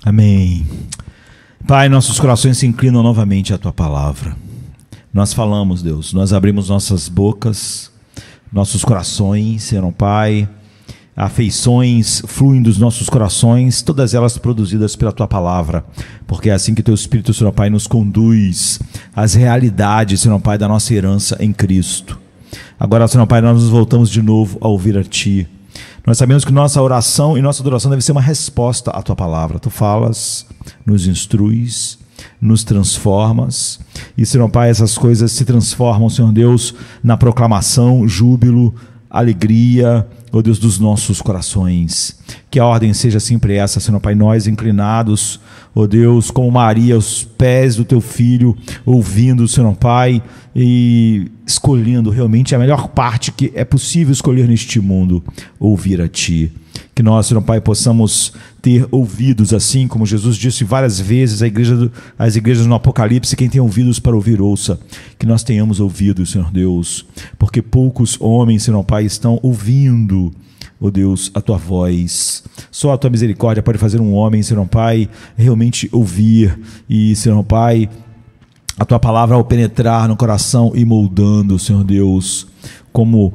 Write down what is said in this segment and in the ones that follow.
Amém. Pai, nossos corações se inclinam novamente à Tua palavra. Nós falamos, Deus, nós abrimos nossas bocas, nossos corações, Senhor Pai, afeições fluem dos nossos corações, todas elas produzidas pela Tua palavra, porque é assim que Teu Espírito, Senhor Pai, nos conduz às realidades, Senhor Pai, da nossa herança em Cristo. Agora, Senhor Pai, nós nos voltamos de novo a ouvir a Ti. Nós sabemos que nossa oração e nossa adoração deve ser uma resposta à Tua palavra. Tu falas, nos instruis, nos transformas. E, Senhor Pai, essas coisas se transformam, Senhor Deus, na proclamação, júbilo, alegria, ó Deus, dos nossos corações. Que a ordem seja sempre essa, Senhor Pai, nós inclinados, ó Deus, como Maria, aos pés do Teu Filho, ouvindo, Senhor Pai, e escolhendo realmente a melhor parte que é possível escolher neste mundo, ouvir a Ti. Que nós, Senhor Pai, possamos ter ouvidos, assim como Jesus disse várias vezes às igrejas no Apocalipse: quem tem ouvidos para ouvir, ouça. Que nós tenhamos ouvidos, Senhor Deus, porque poucos homens, Senhor Pai, estão ouvindo, ó Deus, a Tua voz. Só a Tua misericórdia pode fazer um homem, Senhor Pai, realmente ouvir. E, Senhor Pai, a Tua palavra, ao penetrar no coração e moldando, Senhor Deus, como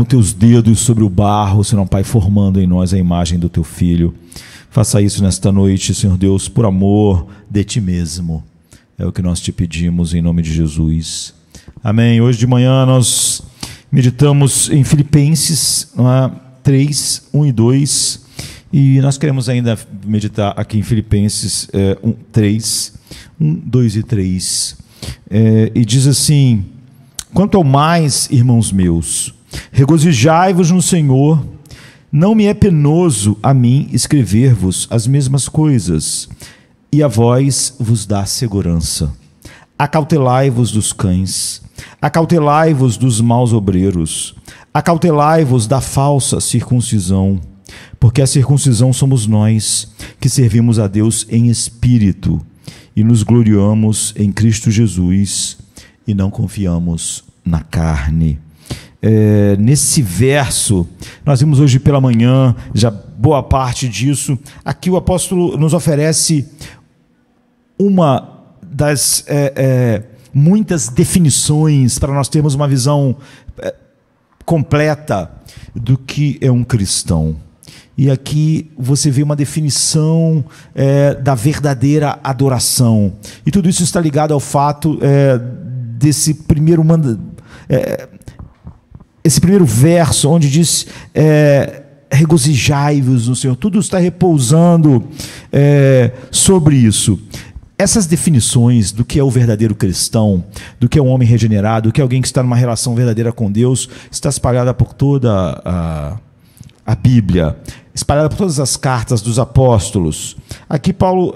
Teus dedos sobre o barro, Senhor Pai, formando em nós a imagem do Teu Filho. Faça isso nesta noite, Senhor Deus, por amor de Ti mesmo. É o que nós Te pedimos em nome de Jesus. Amém. Hoje de manhã nós meditamos em Filipenses 3, 1 e 2. E nós queremos ainda meditar aqui em Filipenses 3, 1, 2 e 3. E diz assim: quanto ao mais, irmãos meus, regozijai-vos no Senhor. Não me é penoso a mim escrever-vos as mesmas coisas, e a vós vos dá segurança. Acautelai-vos dos cães, acautelai-vos dos maus obreiros, acautelai-vos da falsa circuncisão, porque a circuncisão somos nós, que servimos a Deus em espírito, e nos gloriamos em Cristo Jesus, e não confiamos na carne. Nesse verso, nós vimos hoje pela manhã, já boa parte disso. Aqui o apóstolo nos oferece uma das muitas definições para nós termos uma visão completa do que é um cristão. E aqui você vê uma definição da verdadeira adoração. E tudo isso está ligado ao fato desse primeiro esse primeiro verso, onde diz regozijai-vos no Senhor. Tudo está repousando sobre isso. Essas definições do que é o verdadeiro cristão, do que é um homem regenerado, do que é alguém que está numa relação verdadeira com Deus, está espalhada por toda a Bíblia, espalhada por todas as cartas dos apóstolos. Aqui Paulo,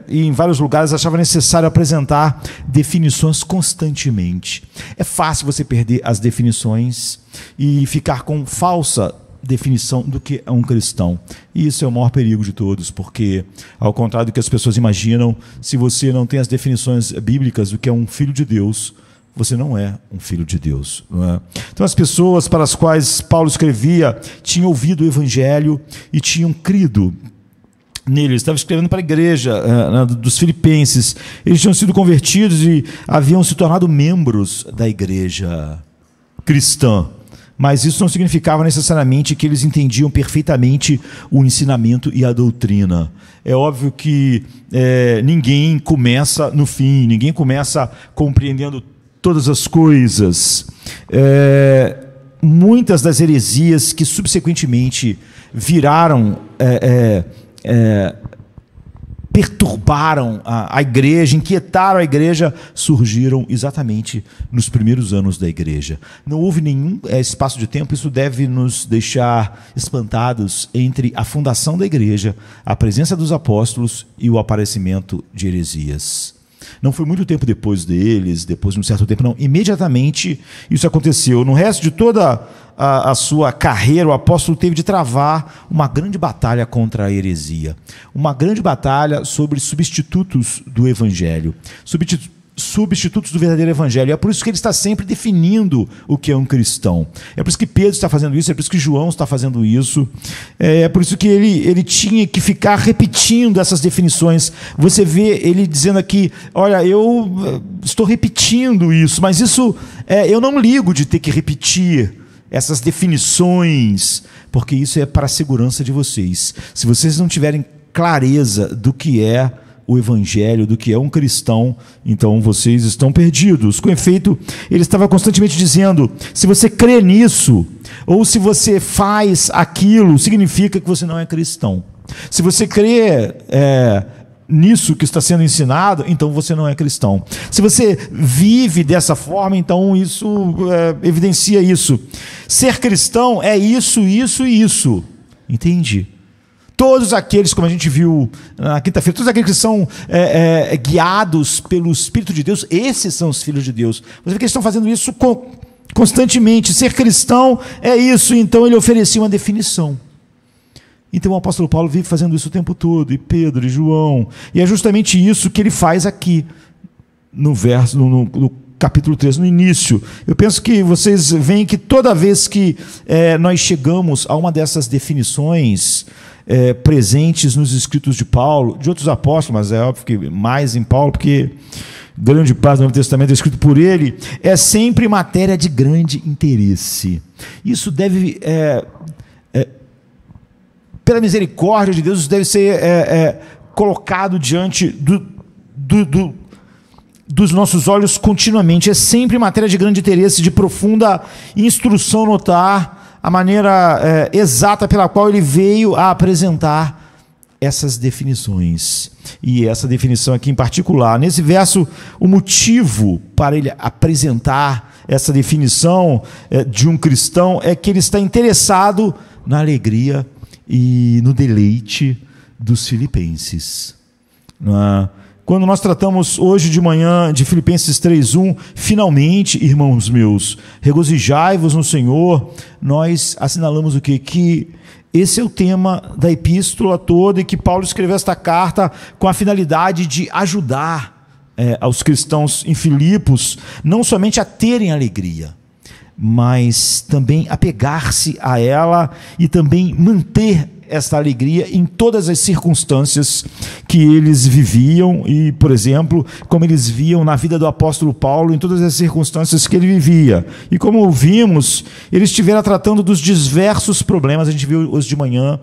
em vários lugares, achava necessário apresentar definições constantemente. É fácil você perder as definições e ficar com falsa definição do que é um cristão. E isso é o maior perigo de todos, porque, ao contrário do que as pessoas imaginam, se você não tem as definições bíblicas do que é um filho de Deus, você não é um filho de Deus, não é? Então, as pessoas para as quais Paulo escrevia tinham ouvido o Evangelho e tinham crido nele. Ele estava escrevendo para a igreja dos Filipenses. Eles tinham sido convertidos e haviam se tornado membros da igreja cristã. Mas isso não significava necessariamente que eles entendiam perfeitamente o ensinamento e a doutrina. É óbvio que ninguém começa no fim, ninguém começa compreendendo todas as coisas. Muitas das heresias que subsequentemente viraram, perturbaram a igreja, inquietaram a igreja, surgiram exatamente nos primeiros anos da igreja. Não houve nenhum espaço de tempo, isso deve nos deixar espantados, entre a fundação da igreja, a presença dos apóstolos e o aparecimento de heresias. Não foi muito tempo depois deles, depois de um certo tempo, não. Imediatamente isso aconteceu. No resto de toda a sua carreira, o apóstolo teve de travar uma grande batalha contra a heresia. Uma grande batalha sobre substitutos do evangelho. substitutos do verdadeiro evangelho. É por isso que ele está sempre definindo o que é um cristão. É por isso que Pedro está fazendo isso, é por isso que João está fazendo isso. É por isso que ele tinha que ficar repetindo essas definições. Você vê ele dizendo aqui, olha, eu estou repetindo isso, mas isso eu não ligo de ter que repetir essas definições, porque isso é para a segurança de vocês. Se vocês não tiverem clareza do que é o evangelho, do que é um cristão, então vocês estão perdidos. Com efeito, ele estava constantemente dizendo, se você crê nisso, ou se você faz aquilo, significa que você não é cristão. Se você crê nisso que está sendo ensinado, então você não é cristão. Se você vive dessa forma, então isso evidencia isso. Ser cristão é isso, isso e isso. Entende? Todos aqueles, como a gente viu na quinta-feira, todos aqueles que são guiados pelo Espírito de Deus, esses são os filhos de Deus. Você vê que eles estão fazendo isso constantemente. Ser cristão é isso. Então ele oferecia uma definição. Então o apóstolo Paulo vive fazendo isso o tempo todo, e Pedro, e João. E é justamente isso que ele faz aqui, no capítulo 3, no início. Eu penso que vocês veem que toda vez que nós chegamos a uma dessas definições presentes nos escritos de Paulo, de outros apóstolos, mas é óbvio que mais em Paulo, porque grande parte do Novo Testamento é escrito por ele, é sempre matéria de grande interesse. Isso deve, pela misericórdia de Deus, isso deve ser colocado diante dos nossos olhos continuamente. É sempre matéria de grande interesse, de profunda instrução notar a maneira exata pela qual ele veio a apresentar essas definições. E essa definição aqui em particular, nesse verso, o motivo para ele apresentar essa definição de um cristão é que ele está interessado na alegria e no deleite dos filipenses. Quando nós tratamos hoje de manhã de Filipenses 3:1, finalmente, irmãos meus, regozijai-vos no Senhor, nós assinalamos o quê? Que esse é o tema da epístola toda, e que Paulo escreveu esta carta com a finalidade de ajudar aos cristãos em Filipos, não somente a terem alegria, mas também apegar-se a ela e também manter esta alegria em todas as circunstâncias que eles viviam e, por exemplo, como eles viam na vida do apóstolo Paulo, em todas as circunstâncias que ele vivia. E como ouvimos, ele estivera tratando dos diversos problemas, a gente viu hoje de manhã,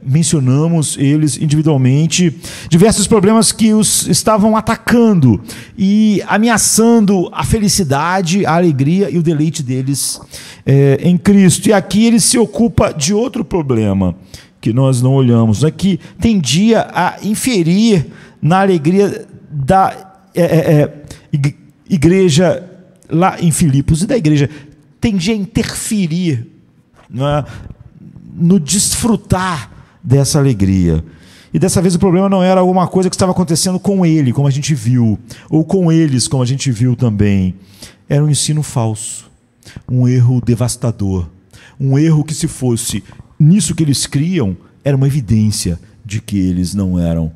mencionamos eles individualmente, diversos problemas que os estavam atacando e ameaçando a felicidade, a alegria e o deleite deles em Cristo. E aqui ele se ocupa de outro problema que nós não olhamos, que tendia a inferir na alegria da igreja lá em Filipos, e da igreja tendia a interferir no desfrutar dessa alegria. E dessa vez o problema não era alguma coisa que estava acontecendo com ele, como a gente viu, ou com eles, como a gente viu também. Era um ensino falso, um erro devastador, um erro que, se fosse nisso que eles criam, era uma evidência de que eles não eram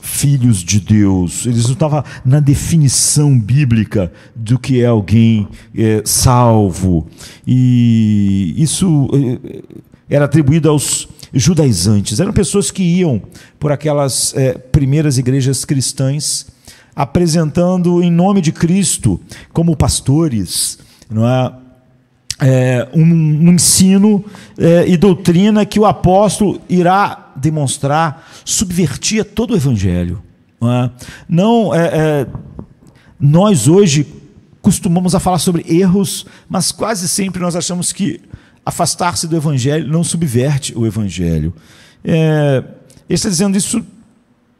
filhos de Deus. Eles não estavam na definição bíblica do que é alguém salvo. E isso era atribuído aos judaizantes. Eram pessoas que iam por aquelas primeiras igrejas cristãs, apresentando em nome de Cristo, como pastores, não é? Um ensino e doutrina que o apóstolo irá demonstrar subvertia todo o evangelho. Nós hoje costumamos a falar sobre erros, mas quase sempre nós achamos que afastar-se do evangelho não subverte o evangelho. Ele está dizendo isso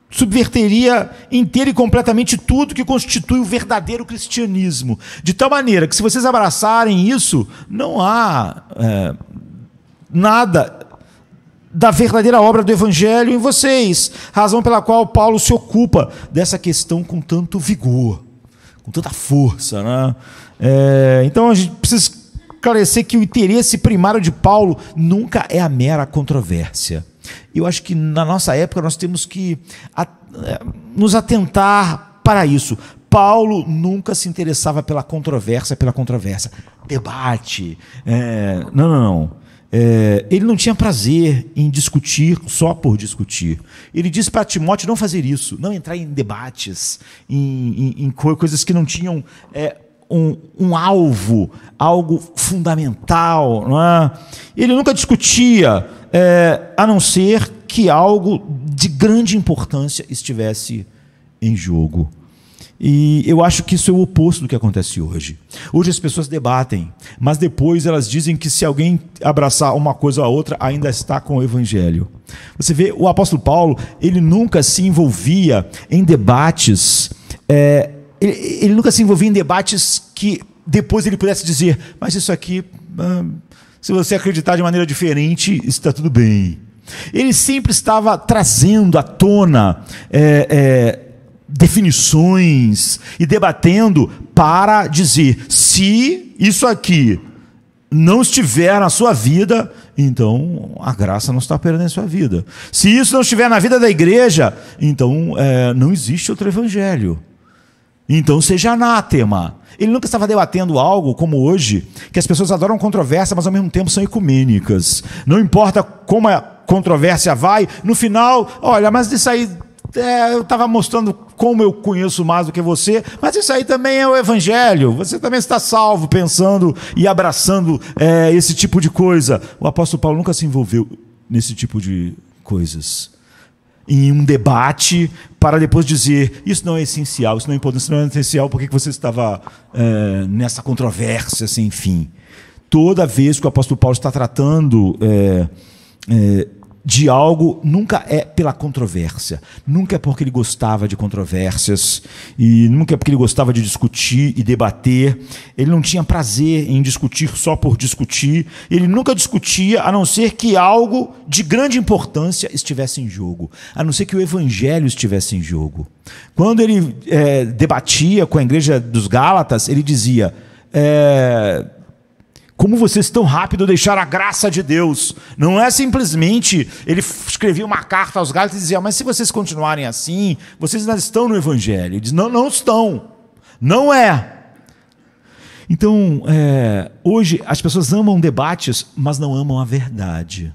subverteria inteira e completamente tudo que constitui o verdadeiro cristianismo, de tal maneira que, se vocês abraçarem isso, não há nada da verdadeira obra do evangelho em vocês, razão pela qual Paulo se ocupa dessa questão com tanto vigor, com tanta força, né? Então a gente precisa esclarecer que o interesse primário de Paulo nunca é a mera controvérsia. Eu acho que na nossa época nós temos que nos atentar para isso. Paulo nunca se interessava pela controvérsia. Debate. Não. Ele não tinha prazer em discutir só por discutir. Ele disse para Timóteo não fazer isso, não entrar em debates, em coisas que não tinham um alvo, algo fundamental. Não é? Ele nunca discutia, a não ser que algo de grande importância estivesse em jogo. E eu acho que isso é o oposto do que acontece hoje. Hoje as pessoas debatem, mas depois elas dizem que se alguém abraçar uma coisa ou a outra, ainda está com o evangelho. Você vê, o apóstolo Paulo, ele nunca se envolvia em debates, ele nunca se envolvia em debates que depois ele pudesse dizer, mas isso aqui, se você acreditar de maneira diferente, está tudo bem. Ele sempre estava trazendo à tona definições e debatendo para dizer, se isso aqui não estiver na sua vida, então a graça não está operando em sua vida. Se isso não estiver na vida da igreja, então não existe outro evangelho. Então seja anátema. Ele nunca estava debatendo algo como hoje, que as pessoas adoram controvérsia, mas ao mesmo tempo são ecumênicas. Não importa como a controvérsia vai, no final, olha, mas isso aí eu estava mostrando como eu conheço mais do que você, mas isso aí também é o evangelho. Você também está salvo pensando e abraçando esse tipo de coisa. O apóstolo Paulo nunca se envolveu nesse tipo de coisas, em um debate para depois dizer, isso não é essencial, isso não é importante, isso não é essencial, por que você estava nessa controvérsia sem fim? Toda vez que o apóstolo Paulo está tratando de algo, nunca é pela controvérsia, nunca é porque ele gostava de controvérsias, e nunca é porque ele gostava de discutir e debater. Ele não tinha prazer em discutir só por discutir, ele nunca discutia a não ser que algo de grande importância estivesse em jogo, a não ser que o evangelho estivesse em jogo. Quando ele debatia com a igreja dos Gálatas, ele dizia, como vocês tão rápido deixaram a graça de Deus? Não é simplesmente, ele escrevia uma carta aos Gálatas e dizia, mas se vocês continuarem assim, vocês ainda estão no evangelho. Ele diz, não estão, não é. Então, hoje as pessoas amam debates, mas não amam a verdade.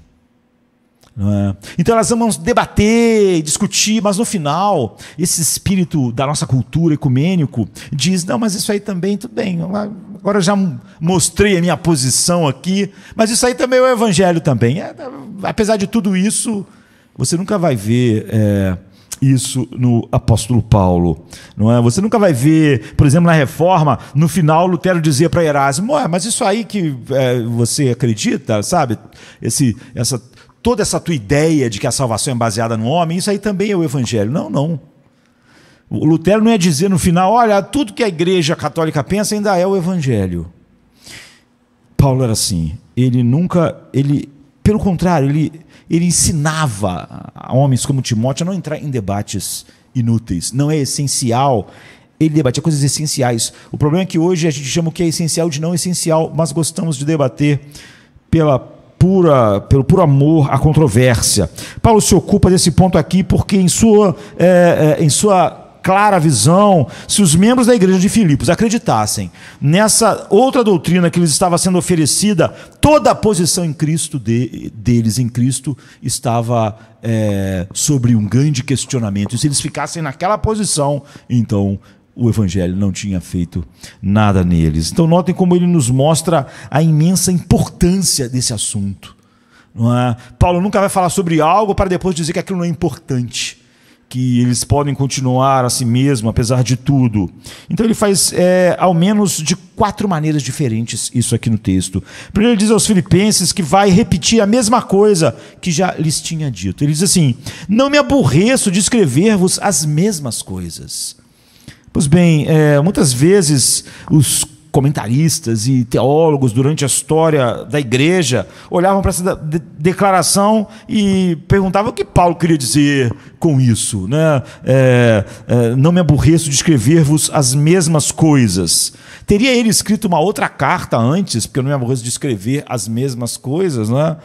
Não é? Então elas amam debater, discutir, mas no final, esse espírito da nossa cultura ecumênico diz, não, mas isso aí também, tudo bem, agora eu já mostrei a minha posição aqui, mas isso aí também é o evangelho também. Apesar de tudo isso, você nunca vai ver isso no apóstolo Paulo. Não é? Você nunca vai ver, por exemplo, na Reforma, no final Lutero dizia para Erasmo, mas isso aí que você acredita, sabe? Toda essa tua ideia de que a salvação é baseada no homem, isso aí também é o evangelho. Não. O Lutero não ia dizer no final, olha, tudo que a igreja católica pensa ainda é o evangelho. Paulo era assim. Pelo contrário, ele ensinava a homens como Timóteo a não entrar em debates inúteis. Não é essencial. Ele debatia coisas essenciais. O problema é que hoje a gente chama o que é essencial de não essencial, mas gostamos de debater pelo puro amor à controvérsia. Paulo se ocupa desse ponto aqui porque em sua clara visão, se os membros da igreja de Filipos acreditassem nessa outra doutrina que lhes estava sendo oferecida, toda a posição em Cristo deles em Cristo estava sobre um grande questionamento. E se eles ficassem naquela posição, então o evangelho não tinha feito nada neles. Então notem como ele nos mostra a imensa importância desse assunto. Não é? Paulo nunca vai falar sobre algo para depois dizer que aquilo não é importante, que eles podem continuar a si mesmo, apesar de tudo. Então ele faz ao menos de 4 maneiras diferentes isso aqui no texto. Primeiro ele diz aos filipenses que vai repetir a mesma coisa que já lhes tinha dito. Ele diz assim, não me aborreço de escrever-vos as mesmas coisas. Pois bem, muitas vezes os comentaristas e teólogos durante a história da igreja olhavam para essa declaração e perguntavam o que Paulo queria dizer com isso, né? Não me aborreço de escrever-vos as mesmas coisas. Teria ele escrito uma outra carta antes, porque eu não me aborreço de escrever as mesmas coisas, né?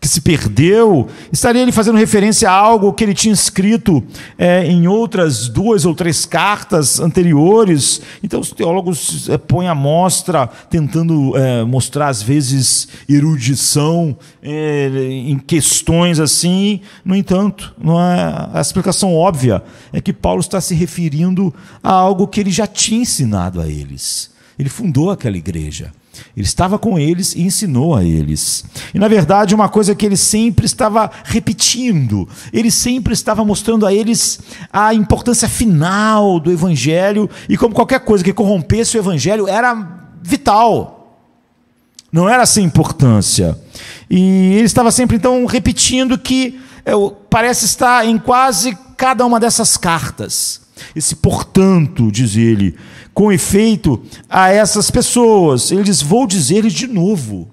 Que se perdeu? Estaria ele fazendo referência a algo que ele tinha escrito em outras 2 ou 3 cartas anteriores? Então os teólogos põem à mostra, tentando mostrar às vezes erudição em questões assim. No entanto, não é, a explicação óbvia é que Paulo está se referindo a algo que ele já tinha ensinado a eles. Ele fundou aquela igreja. Ele estava com eles e ensinou a eles. E, na verdade, uma coisa que ele sempre estava repetindo, ele sempre estava mostrando a eles a importância final do Evangelho, e como qualquer coisa que corrompesse o Evangelho era vital, não era sem importância. E ele estava sempre, então, repetindo que parece estar em quase cada uma dessas cartas. Esse portanto, diz ele, com efeito a essas pessoas, ele diz, vou dizer-lhes de novo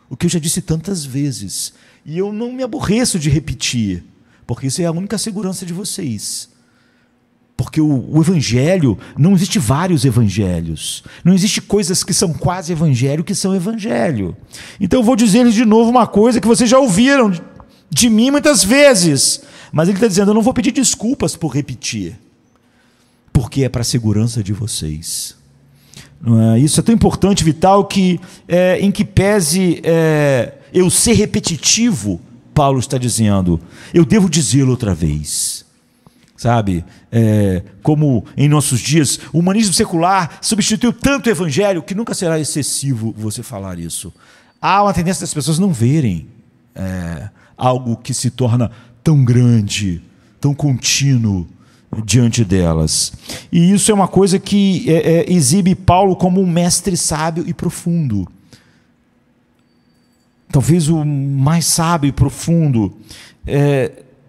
o que eu já disse tantas vezes, e eu não me aborreço de repetir, porque isso é a única segurança de vocês. Porque o evangelho, não existe vários evangelhos, não existe coisas que são quase evangelho que são evangelho. Então eu vou dizer-lhes de novo uma coisa que vocês já ouviram de mim muitas vezes, mas ele está dizendo, eu não vou pedir desculpas por repetir, porque é para a segurança de vocês. Isso é tão importante, vital, que em que pese eu ser repetitivo, Paulo está dizendo, eu devo dizê-lo outra vez. Sabe? Como em nossos dias, o humanismo secular substituiu tanto o evangelho que nunca será excessivo você falar isso. Há uma tendência das pessoas não verem algo que se torna tão grande, tão contínuo, diante delas. E isso é uma coisa que exibe Paulo como um mestre sábio e profundo. Talvez o mais sábio e profundo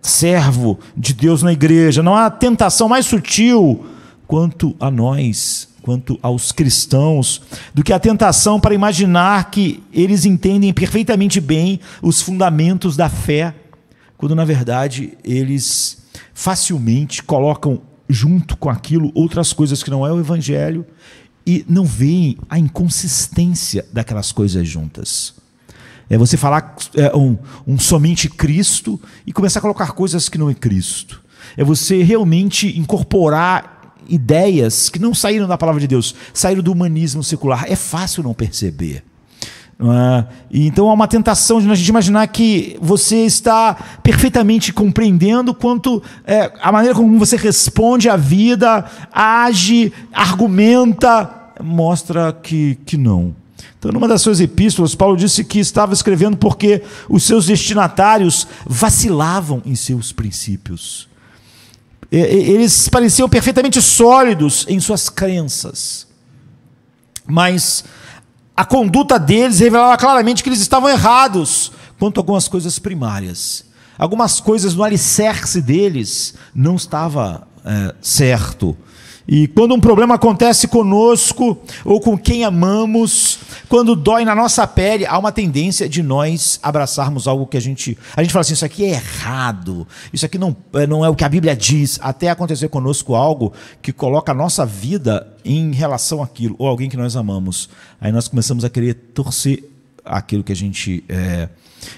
servo de Deus na igreja. Não há tentação mais sutil quanto a nós, quanto aos cristãos, do que a tentação para imaginar que eles entendem perfeitamente bem os fundamentos da fé, quando na verdade eles facilmente colocam junto com aquilo outras coisas que não é o evangelho e não veem a inconsistência daquelas coisas juntas. É você falar somente Cristo e começar a colocar coisas que não é Cristo. É você realmente incorporar ideias que não saíram da palavra de Deus, saíram do humanismo secular. É fácil não perceber. Então há uma tentação de a gente imaginar que você está perfeitamente compreendendo quanto a maneira como você responde à vida, age, argumenta, mostra que não. Então, numa das suas epístolas, Paulo disse que estava escrevendo porque os seus destinatários vacilavam em seus princípios. Eles pareciam perfeitamente sólidos em suas crenças, mas a conduta deles revelava claramente que eles estavam errados quanto a algumas coisas primárias. Algumas coisas no alicerce deles não estava certo. E quando um problema acontece conosco ou com quem amamos, quando dói na nossa pele, há uma tendência de nós abraçarmos algo que a gente fala assim, isso aqui é errado, isso aqui não é o que a Bíblia diz, até acontecer conosco algo que coloca a nossa vida em relação àquilo, ou alguém que nós amamos. Aí nós começamos a querer torcer aquilo que a gente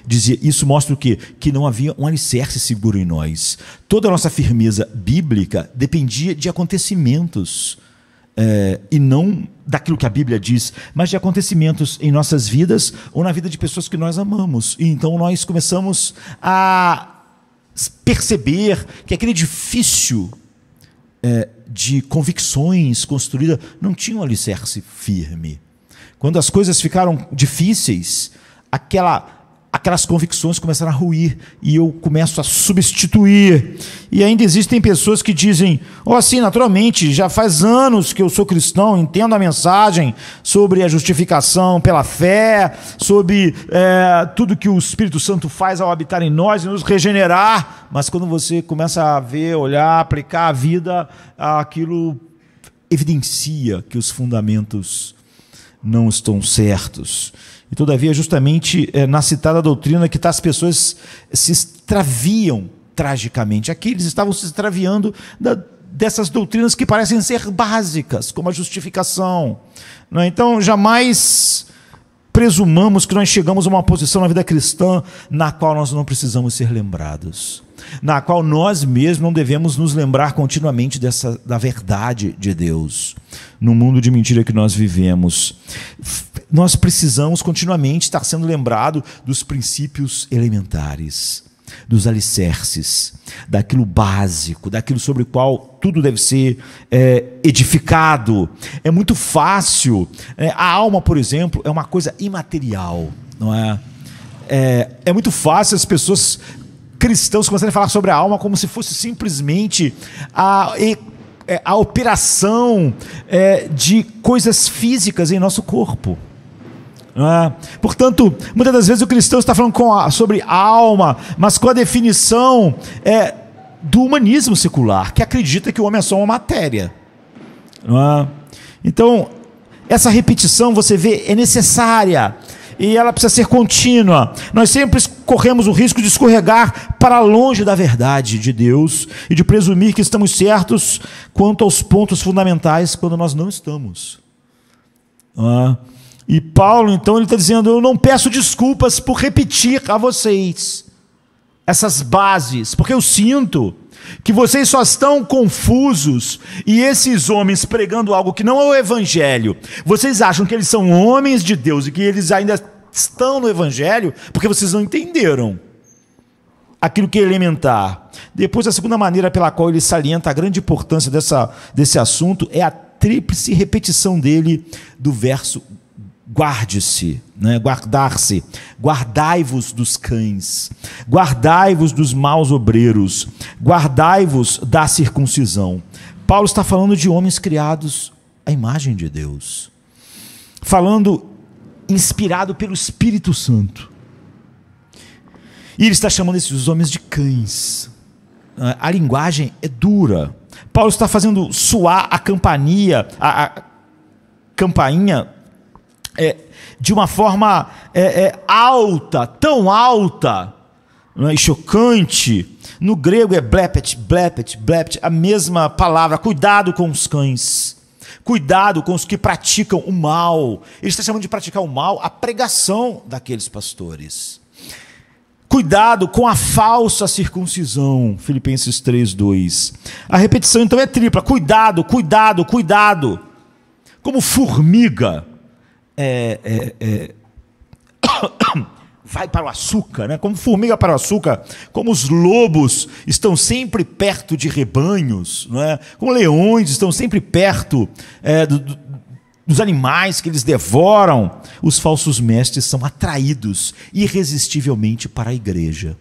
dizia. Isso mostra o quê? Que não havia um alicerce seguro em nós. Toda a nossa firmeza bíblica dependia de acontecimentos, e não daquilo que a Bíblia diz, mas de acontecimentos em nossas vidas ou na vida de pessoas que nós amamos. E então nós começamos a perceber que aquele edifício de convicções construída não tinha um alicerce firme. Quando as coisas ficaram difíceis, aquelas convicções começaram a ruir e eu começo a substituir. E ainda existem pessoas que dizem, sim, naturalmente, já faz anos que eu sou cristão, entendo a mensagem sobre a justificação pela fé, sobre tudo que o Espírito Santo faz ao habitar em nós e nos regenerar, mas quando você começa a ver, olhar, aplicar a vida, aquilo evidencia que os fundamentos não estão certos. E todavia, justamente na citada doutrina que tais pessoas se extraviam tragicamente. Aqui eles estavam se extraviando dessas doutrinas que parecem ser básicas, como a justificação. Não é? Então, jamais presumamos que nós chegamos a uma posição na vida cristã na qual nós não precisamos ser lembrados, na qual nós mesmos não devemos nos lembrar continuamente da verdade de Deus. No mundo de mentira que nós vivemos, nós precisamos continuamente estar sendo lembrados dos princípios elementares, dos alicerces, daquilo básico, daquilo sobre o qual tudo deve ser edificado. É muito fácil. A alma, por exemplo, é uma coisa imaterial, não é? É muito fácil as pessoas cristãos começarem a falar sobre a alma como se fosse simplesmente a operação de coisas físicas em nosso corpo. Portanto, muitas das vezes o cristão está falando sobre a alma, mas com a definição do humanismo secular, que acredita que o homem é só uma matéria. Então, essa repetição, você vê, é necessária e ela precisa ser contínua. Nós sempre corremos o risco de escorregar para longe da verdade de Deus e de presumir que estamos certos quanto aos pontos fundamentais quando nós não estamos. E Paulo, então, ele está dizendo: eu não peço desculpas por repetir a vocês essas bases, porque eu sinto que vocês só estão confusos, e esses homens pregando algo que não é o evangelho, vocês acham que eles são homens de Deus e que eles ainda estão no evangelho porque vocês não entenderam aquilo que é elementar. Depois, a segunda maneira pela qual ele salienta a grande importância desse assunto é a tríplice repetição dele do verso guarde-se, né? Guardar-se, guardai-vos dos cães, guardai-vos dos maus obreiros, guardai-vos da circuncisão. Paulo está falando de homens criados à imagem de Deus, falando inspirado pelo Espírito Santo, e ele está chamando esses homens de cães. A linguagem é dura. Paulo está fazendo soar a campainha de uma forma alta, tão alta, não é, e chocante. No grego é blepet, blepet, blepet, a mesma palavra. Cuidado com os cães, cuidado com os que praticam o mal. Ele está chamando de praticar o mal a pregação daqueles pastores. Cuidado com a falsa circuncisão, Filipenses 3:2. A repetição então é tripla: cuidado, cuidado, cuidado. Como formiga vai para o açúcar, né? Como formiga para o açúcar, como os lobos estão sempre perto de rebanhos, não é? Como leões estão sempre perto dos animais que eles devoram, os falsos mestres são atraídos irresistivelmente para a igreja.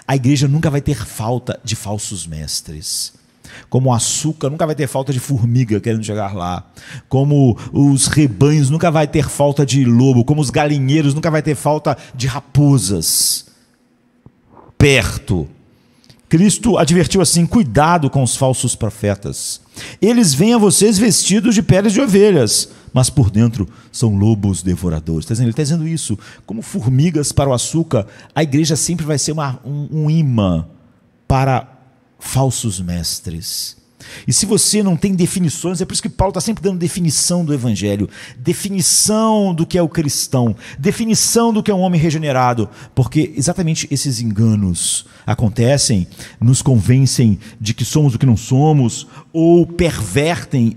A igreja nunca vai ter falta de falsos mestres. Como o açúcar nunca vai ter falta de formiga querendo chegar lá. Como os rebanhos nunca vai ter falta de lobo. Como os galinheiros nunca vai ter falta de raposas perto. Cristo advertiu assim: cuidado com os falsos profetas. Eles vêm a vocês vestidos de peles de ovelhas, mas por dentro são lobos devoradores. Ele está dizendo isso. Como formigas para o açúcar, a igreja sempre vai ser um imã para falsos mestres. E se você não tem definições, é por isso que Paulo está sempre dando definição do evangelho, definição do que é o cristão, definição do que é um homem regenerado, porque exatamente esses enganos acontecem, nos convencem de que somos o que não somos, ou pervertem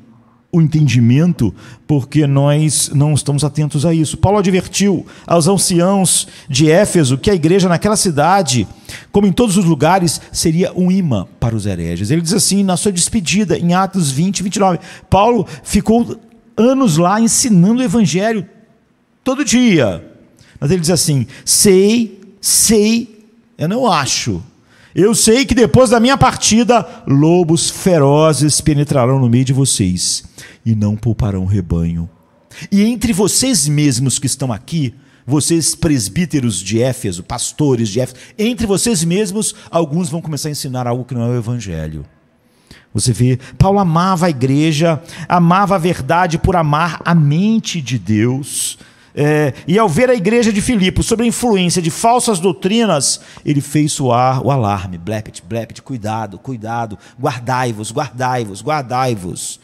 o entendimento, porque nós não estamos atentos a isso. Paulo advertiu aos anciãos de Éfeso que a igreja naquela cidade, como em todos os lugares, seria um imã para os hereges. Ele diz assim na sua despedida, em Atos 20, 29. Paulo ficou anos lá ensinando o evangelho todo dia. Mas ele diz assim: sei, eu não acho. Eu sei que depois da minha partida, lobos ferozes penetrarão no meio de vocês e não pouparão o rebanho. E entre vocês mesmos que estão aqui, vocês presbíteros de Éfeso, pastores de Éfeso, entre vocês mesmos, alguns vão começar a ensinar algo que não é o evangelho. Você vê, Paulo amava a igreja, amava a verdade por amar a mente de Deus. E ao ver a igreja de Filipos sob a influência de falsas doutrinas, ele fez soar o alarme: blepet, blepet, cuidado, cuidado, guardai-vos, guardai-vos, guardai-vos.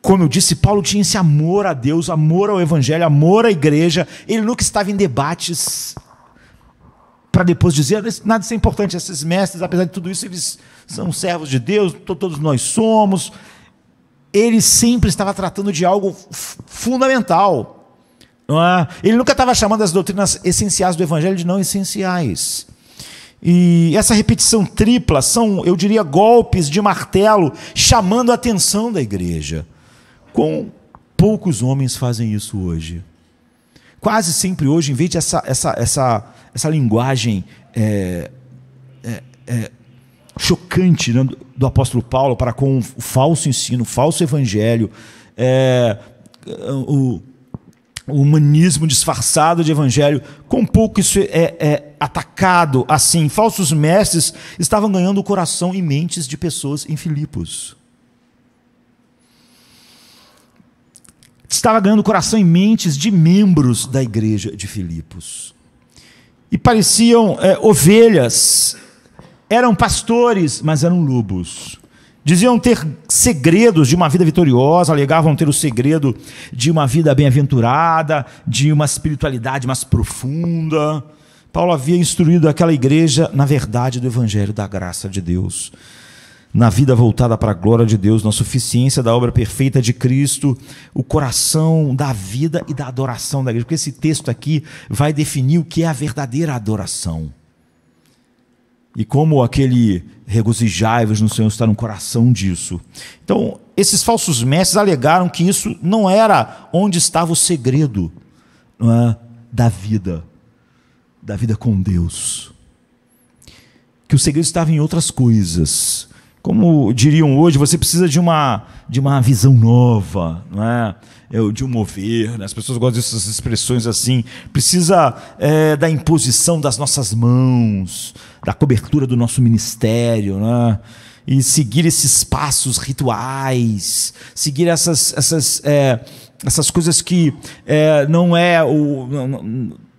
Como eu disse, Paulo tinha esse amor a Deus, amor ao evangelho, amor à igreja. Ele nunca estava em debates para depois dizer, nada disso é importante, esses mestres, apesar de tudo isso, eles são servos de Deus, todos nós somos. Ele sempre estava tratando de algo fundamental. Não é? Ele nunca estava chamando as doutrinas essenciais do evangelho de não essenciais. E essa repetição tripla são, eu diria, golpes de martelo chamando a atenção da igreja. Com poucos homens fazem isso hoje. Quase sempre hoje, em vez de essa linguagem chocante, né, do apóstolo Paulo para com o falso ensino, o falso evangelho, o humanismo disfarçado de evangelho, com pouco isso é atacado assim. Falsos mestres estavam ganhando o coração e mentes de pessoas em Filipos. Estava ganhando o coração e mentes de membros da igreja de Filipos. E pareciam ovelhas, eram pastores, mas eram lobos. Diziam ter segredos de uma vida vitoriosa, alegavam ter o segredo de uma vida bem-aventurada, de uma espiritualidade mais profunda. Paulo havia instruído aquela igreja na verdade do evangelho da graça de Deus, na vida voltada para a glória de Deus, na suficiência da obra perfeita de Cristo, o coração da vida e da adoração da igreja. Porque esse texto aqui vai definir o que é a verdadeira adoração. E como aquele regozijai-vos no Senhor está no coração disso. Então, esses falsos mestres alegaram que isso não era onde estava o segredo, não é, da vida com Deus. Que o segredo estava em outras coisas. Como diriam hoje, você precisa de uma visão nova, não é? De um mover, né? As pessoas gostam dessas expressões assim. Precisa da imposição das nossas mãos, da cobertura do nosso ministério, né? E seguir esses passos rituais, seguir essas coisas que não é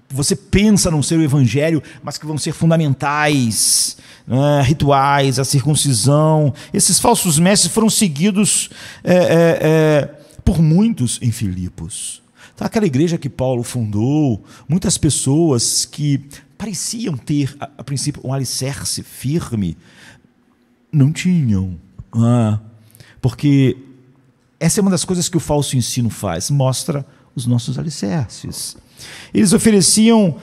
você pensa não ser o evangelho, mas que vão ser fundamentais, né? Rituais, a circuncisão. Esses falsos mestres foram seguidos por muitos em Filipos. Então, aquela igreja que Paulo fundou, muitas pessoas que pareciam ter, a princípio, um alicerce firme, não tinham. Porque essa é uma das coisas que o falso ensino faz, mostra os nossos alicerces. Eles ofereciam,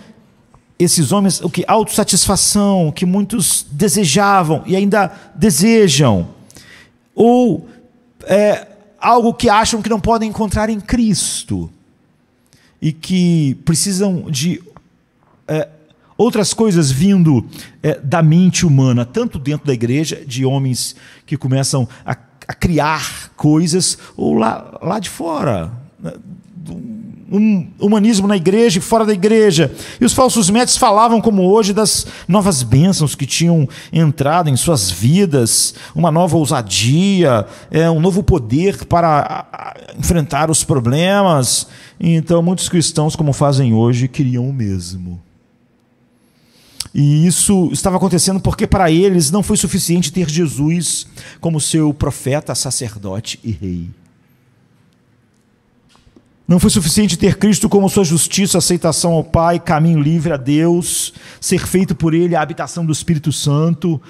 esses homens, o que? Autossatisfação, que muitos desejavam e ainda desejam. Ou algo que acham que não podem encontrar em Cristo. E que precisam de outras coisas vindo da mente humana, tanto dentro da igreja, de homens que começam a criar coisas, ou lá de fora, um humanismo na igreja e fora da igreja. E os falsos mestres falavam, como hoje, das novas bênçãos que tinham entrado em suas vidas, uma nova ousadia, um novo poder para enfrentar os problemas. E então muitos cristãos, como fazem hoje, queriam o mesmo. E isso estava acontecendo porque para eles não foi suficiente ter Jesus como seu profeta, sacerdote e rei. Não foi suficiente ter Cristo como sua justiça, aceitação ao Pai, caminho livre a Deus, ser feito por Ele a habitação do Espírito Santo,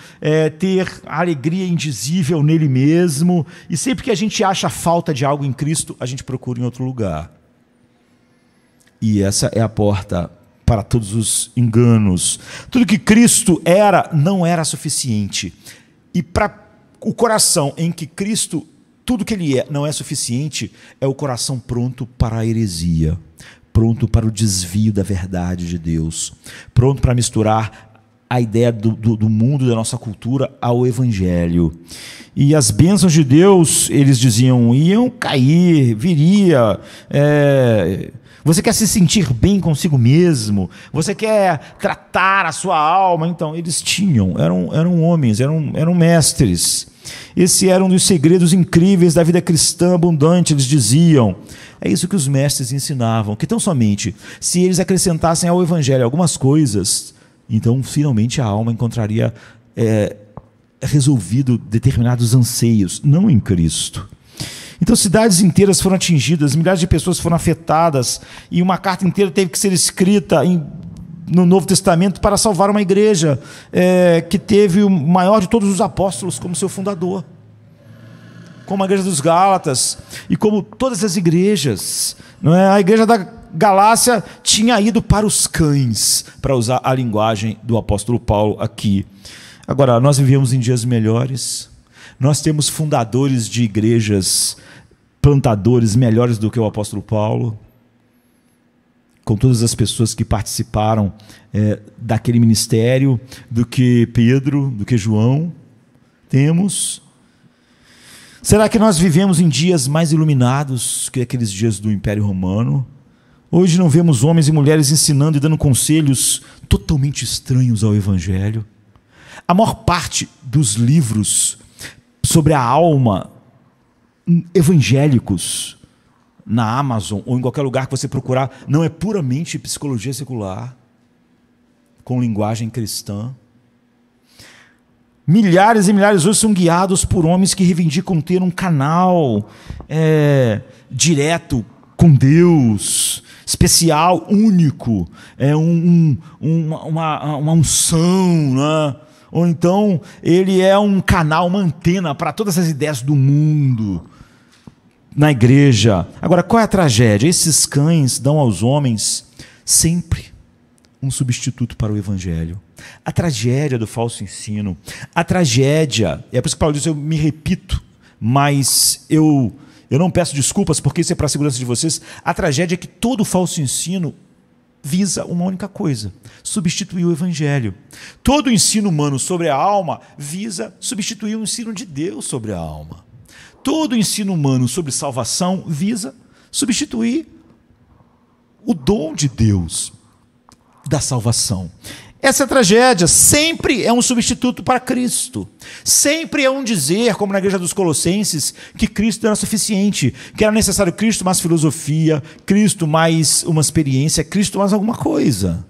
ter a alegria indizível nele mesmo. E sempre que a gente acha falta de algo em Cristo, a gente procura em outro lugar. E essa é a porta para todos os enganos. Tudo que Cristo era, não era suficiente. E para o coração em que Cristo, tudo que Ele não é suficiente, é o coração pronto para a heresia, pronto para o desvio da verdade de Deus, pronto para misturar a ideia do mundo, da nossa cultura, ao evangelho. E as bênçãos de Deus, eles diziam, iam cair, viria. Você quer se sentir bem consigo mesmo? Você quer tratar a sua alma? Então, eles tinham, eram homens, eram mestres. Esse era um dos segredos incríveis da vida cristã abundante, eles diziam. É isso que os mestres ensinavam, que tão somente, se eles acrescentassem ao evangelho algumas coisas, então finalmente a alma encontraria resolvido determinados anseios, não em Cristo. Então cidades inteiras foram atingidas, milhares de pessoas foram afetadas, e uma carta inteira teve que ser escrita no Novo Testamento para salvar uma igreja que teve o maior de todos os apóstolos como seu fundador, como a igreja dos Gálatas, e como todas as igrejas, não é? A igreja da Galácia tinha ido para os cães, para usar a linguagem do apóstolo Paulo aqui. Agora, nós vivemos em dias melhores, nós temos fundadores de igrejas, plantadores melhores do que o apóstolo Paulo, com todas as pessoas que participaram daquele ministério, do que Pedro, do que João. Temos. Será que nós vivemos em dias mais iluminados que aqueles dias do Império Romano? Hoje não vemos homens e mulheres ensinando e dando conselhos totalmente estranhos ao Evangelho. A maior parte dos livros sobre a alma evangélicos na Amazon ou em qualquer lugar que você procurar não é puramente psicologia secular, com linguagem cristã. Milhares e milhares hoje são guiados por homens que reivindicam ter um canal direto com Deus, especial, único, uma unção, né? Ou então ele é um canal, uma antena para todas as ideias do mundo na igreja. Agora, qual é a tragédia? Esses cães dão aos homens sempre um substituto para o evangelho. A tragédia do falso ensino, a tragédia, é por isso que Paulo diz, eu me repito, mas eu não peço desculpas, porque isso é para a segurança de vocês. A tragédia é que todo falso ensino visa uma única coisa: substituir o evangelho. Todo o ensino humano sobre a alma visa substituir o ensino de Deus sobre a alma. Todo o ensino humano sobre salvação visa substituir o dom de Deus da salvação. Essa tragédia sempre é um substituto para Cristo. Sempre é um dizer, como na igreja dos Colossenses, que Cristo era suficiente, que era necessário Cristo mais filosofia, Cristo mais uma experiência, Cristo mais alguma coisa.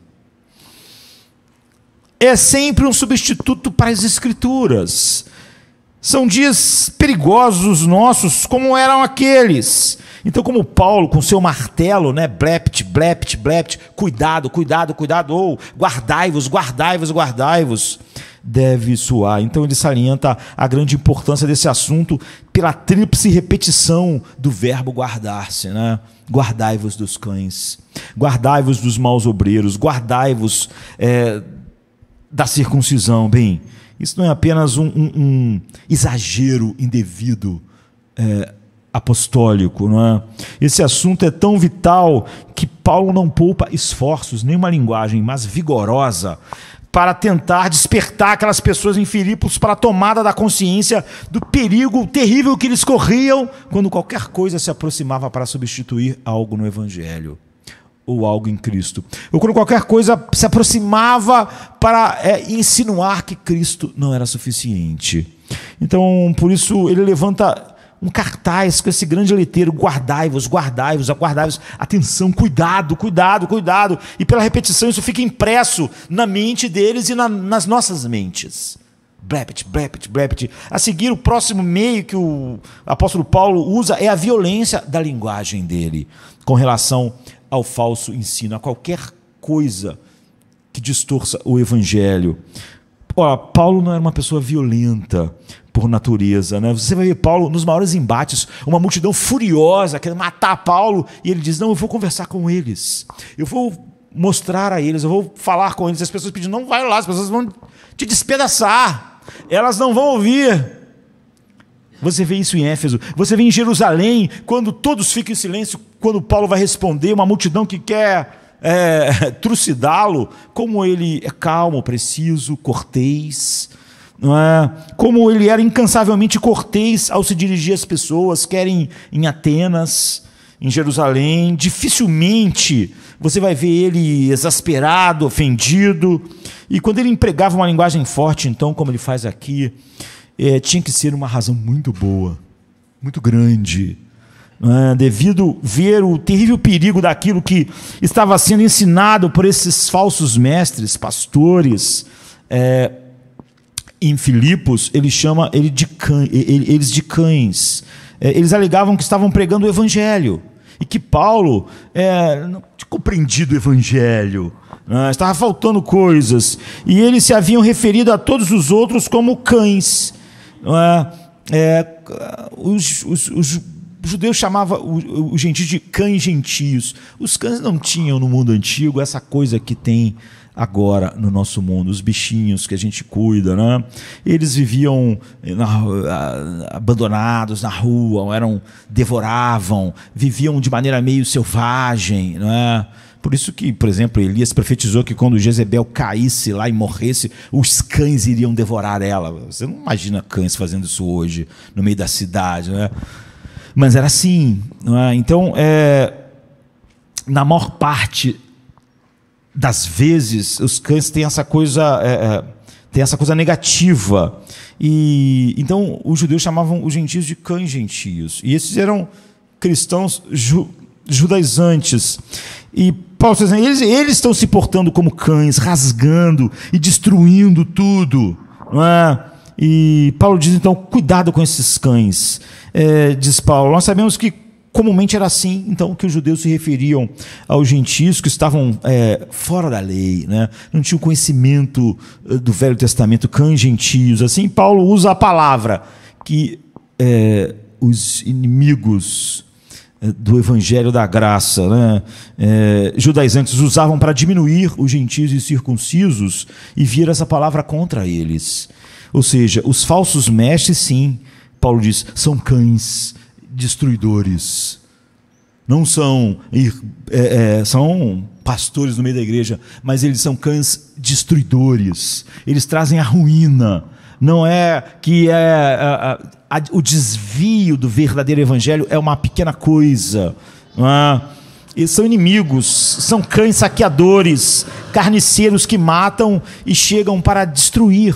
É sempre um substituto para as Escrituras. São dias perigosos nossos, como eram aqueles. Então, como Paulo, com seu martelo, né, blept, blept, blept, cuidado, cuidado, cuidado, ou guardai-vos, guardai-vos, guardai-vos, deve soar. Então, ele salienta a grande importância desse assunto pela tríplice repetição do verbo guardar-se, né? Guardai-vos dos cães, guardai-vos dos maus obreiros, guardai-vos da circuncisão. Bem, isso não é apenas um exagero indevido, apostólico, não é? Esse assunto é tão vital que Paulo não poupa esforços, nem uma linguagem mais vigorosa, para tentar despertar aquelas pessoas em Filipos para a tomada da consciência do perigo terrível que eles corriam quando qualquer coisa se aproximava para substituir algo no Evangelho ou algo em Cristo, ou quando qualquer coisa se aproximava para insinuar que Cristo não era suficiente. Então, por isso, ele levanta um cartaz com esse grande letreiro: guardai-vos, guardai-vos, guardai-vos. Atenção, cuidado, cuidado, cuidado. E pela repetição isso fica impresso na mente deles e nas nossas mentes. Blept, blept, blept. A seguir, o próximo meio que o apóstolo Paulo usa é a violência da linguagem dele com relação ao falso ensino, a qualquer coisa que distorça o evangelho. Ora, Paulo não era uma pessoa violenta por natureza, né? Você vai ver Paulo nos maiores embates, uma multidão furiosa querendo matar Paulo, e ele diz: não, eu vou conversar com eles, eu vou mostrar a eles, eu vou falar com eles. As pessoas pedem: não vai lá, as pessoas vão te despedaçar, elas não vão ouvir. Você vê isso em Éfeso, você vê em Jerusalém, quando todos ficam em silêncio, quando Paulo vai responder, uma multidão que quer trucidá-lo, como ele é calmo, preciso, cortês, não é? Como ele era incansavelmente cortês ao se dirigir às pessoas, quer em Atenas, em Jerusalém. Dificilmente você vai ver ele exasperado, ofendido. E quando ele empregava uma linguagem forte, então, como ele faz aqui, tinha que ser uma razão muito boa, muito grande, devido ver o terrível perigo daquilo que estava sendo ensinado por esses falsos mestres, pastores. Em Filipos, ele chama eles de cães. Eles alegavam que estavam pregando o evangelho e que Paulo não tinha compreendido o evangelho, estava faltando coisas, e eles se haviam referido a todos os outros como cães. Os judeus chamavam os gentios de cães gentios. Os cães não tinham no mundo antigo essa coisa que tem agora no nosso mundo, os bichinhos que a gente cuida, né? Eles viviam abandonados na rua, devoravam, viviam de maneira meio selvagem, né? Por isso que, por exemplo, Elias profetizou que quando Jezebel caísse lá e morresse, os cães iriam devorar ela. Você não imagina cães fazendo isso hoje, no meio da cidade, né? Mas era assim, não é? Então, na maior parte das vezes, os cães têm essa coisa, negativa. E então os judeus chamavam os gentios de cães gentios. E esses eram cristãos judaizantes. E Paulo está dizendo, eles estão se portando como cães, rasgando e destruindo tudo, não é? E Paulo diz, então, cuidado com esses cães. Diz Paulo, nós sabemos que comumente era assim, então, que os judeus se referiam aos gentios que estavam fora da lei, né? Não tinham conhecimento do Velho Testamento, cães gentios. Assim, Paulo usa a palavra que os inimigos do Evangelho da Graça, né? Judaizantes usavam para diminuir os gentios e circuncisos e vir essa palavra contra eles. Ou seja, os falsos mestres, sim, Paulo diz, são cães destruidores. Não são pastores no meio da igreja, mas eles são cães destruidores. Eles trazem a ruína. Não é que o desvio do verdadeiro evangelho é uma pequena coisa. Não é? Eles são inimigos, são cães saqueadores, carniceiros que matam e chegam para destruir.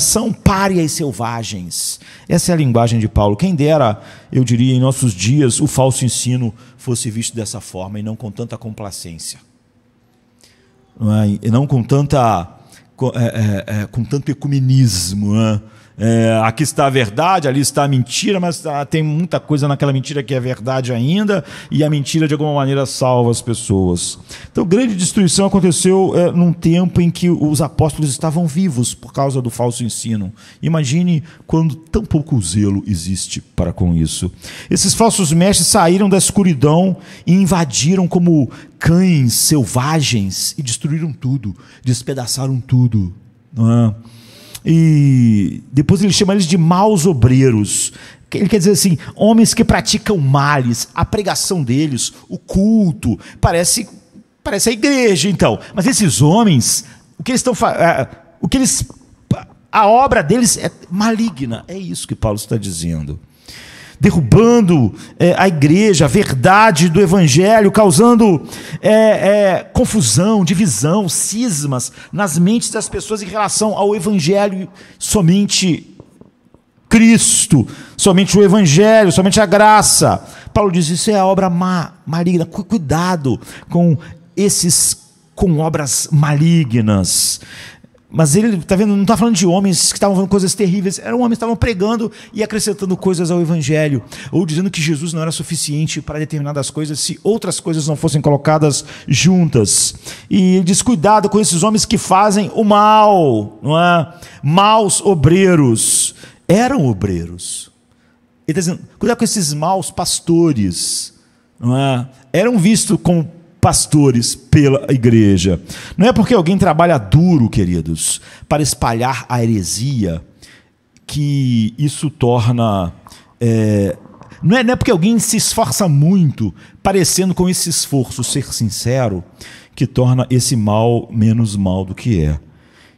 São párias selvagens. Essa é a linguagem de Paulo. Quem dera, eu diria, em nossos dias, o falso ensino fosse visto dessa forma e não com tanta complacência, não com tanto ecumenismo, né? Aqui está a verdade, ali está a mentira, mas tem muita coisa naquela mentira que é verdade ainda, e a mentira de alguma maneira salva as pessoas. Então, grande destruição aconteceu num tempo em que os apóstolos estavam vivos por causa do falso ensino. Imagine quando tão pouco zelo existe para com isso. Esses falsos mestres saíram da escuridão e invadiram como cães selvagens e destruíram tudo, despedaçaram tudo, não é? E depois ele chama eles de maus obreiros. Ele quer dizer assim, homens que praticam males. A pregação deles, o culto, parece a igreja, então. Mas esses homens, a obra deles é maligna. É isso que Paulo está dizendo. Derrubando a igreja, a verdade do evangelho, causando confusão, divisão, cismas nas mentes das pessoas em relação ao evangelho, somente Cristo, somente o evangelho, somente a graça. Paulo diz, isso é a obra maligna. Cuidado com obras malignas. Mas ele, está vendo, não está falando de homens que estavam falando coisas terríveis, eram homens que estavam pregando e acrescentando coisas ao evangelho, ou dizendo que Jesus não era suficiente para determinadas coisas se outras coisas não fossem colocadas juntas. E ele diz, cuidado com esses homens que fazem o mal, não é? Maus obreiros. Eram obreiros. Ele está dizendo, cuidado com esses maus pastores, não é? Eram vistos como pastores pela igreja. Não é porque alguém trabalha duro, queridos, para espalhar a heresia, que isso torna... Não é porque alguém se esforça muito, parecendo com esse esforço ser sincero, que torna esse mal menos mal do que é.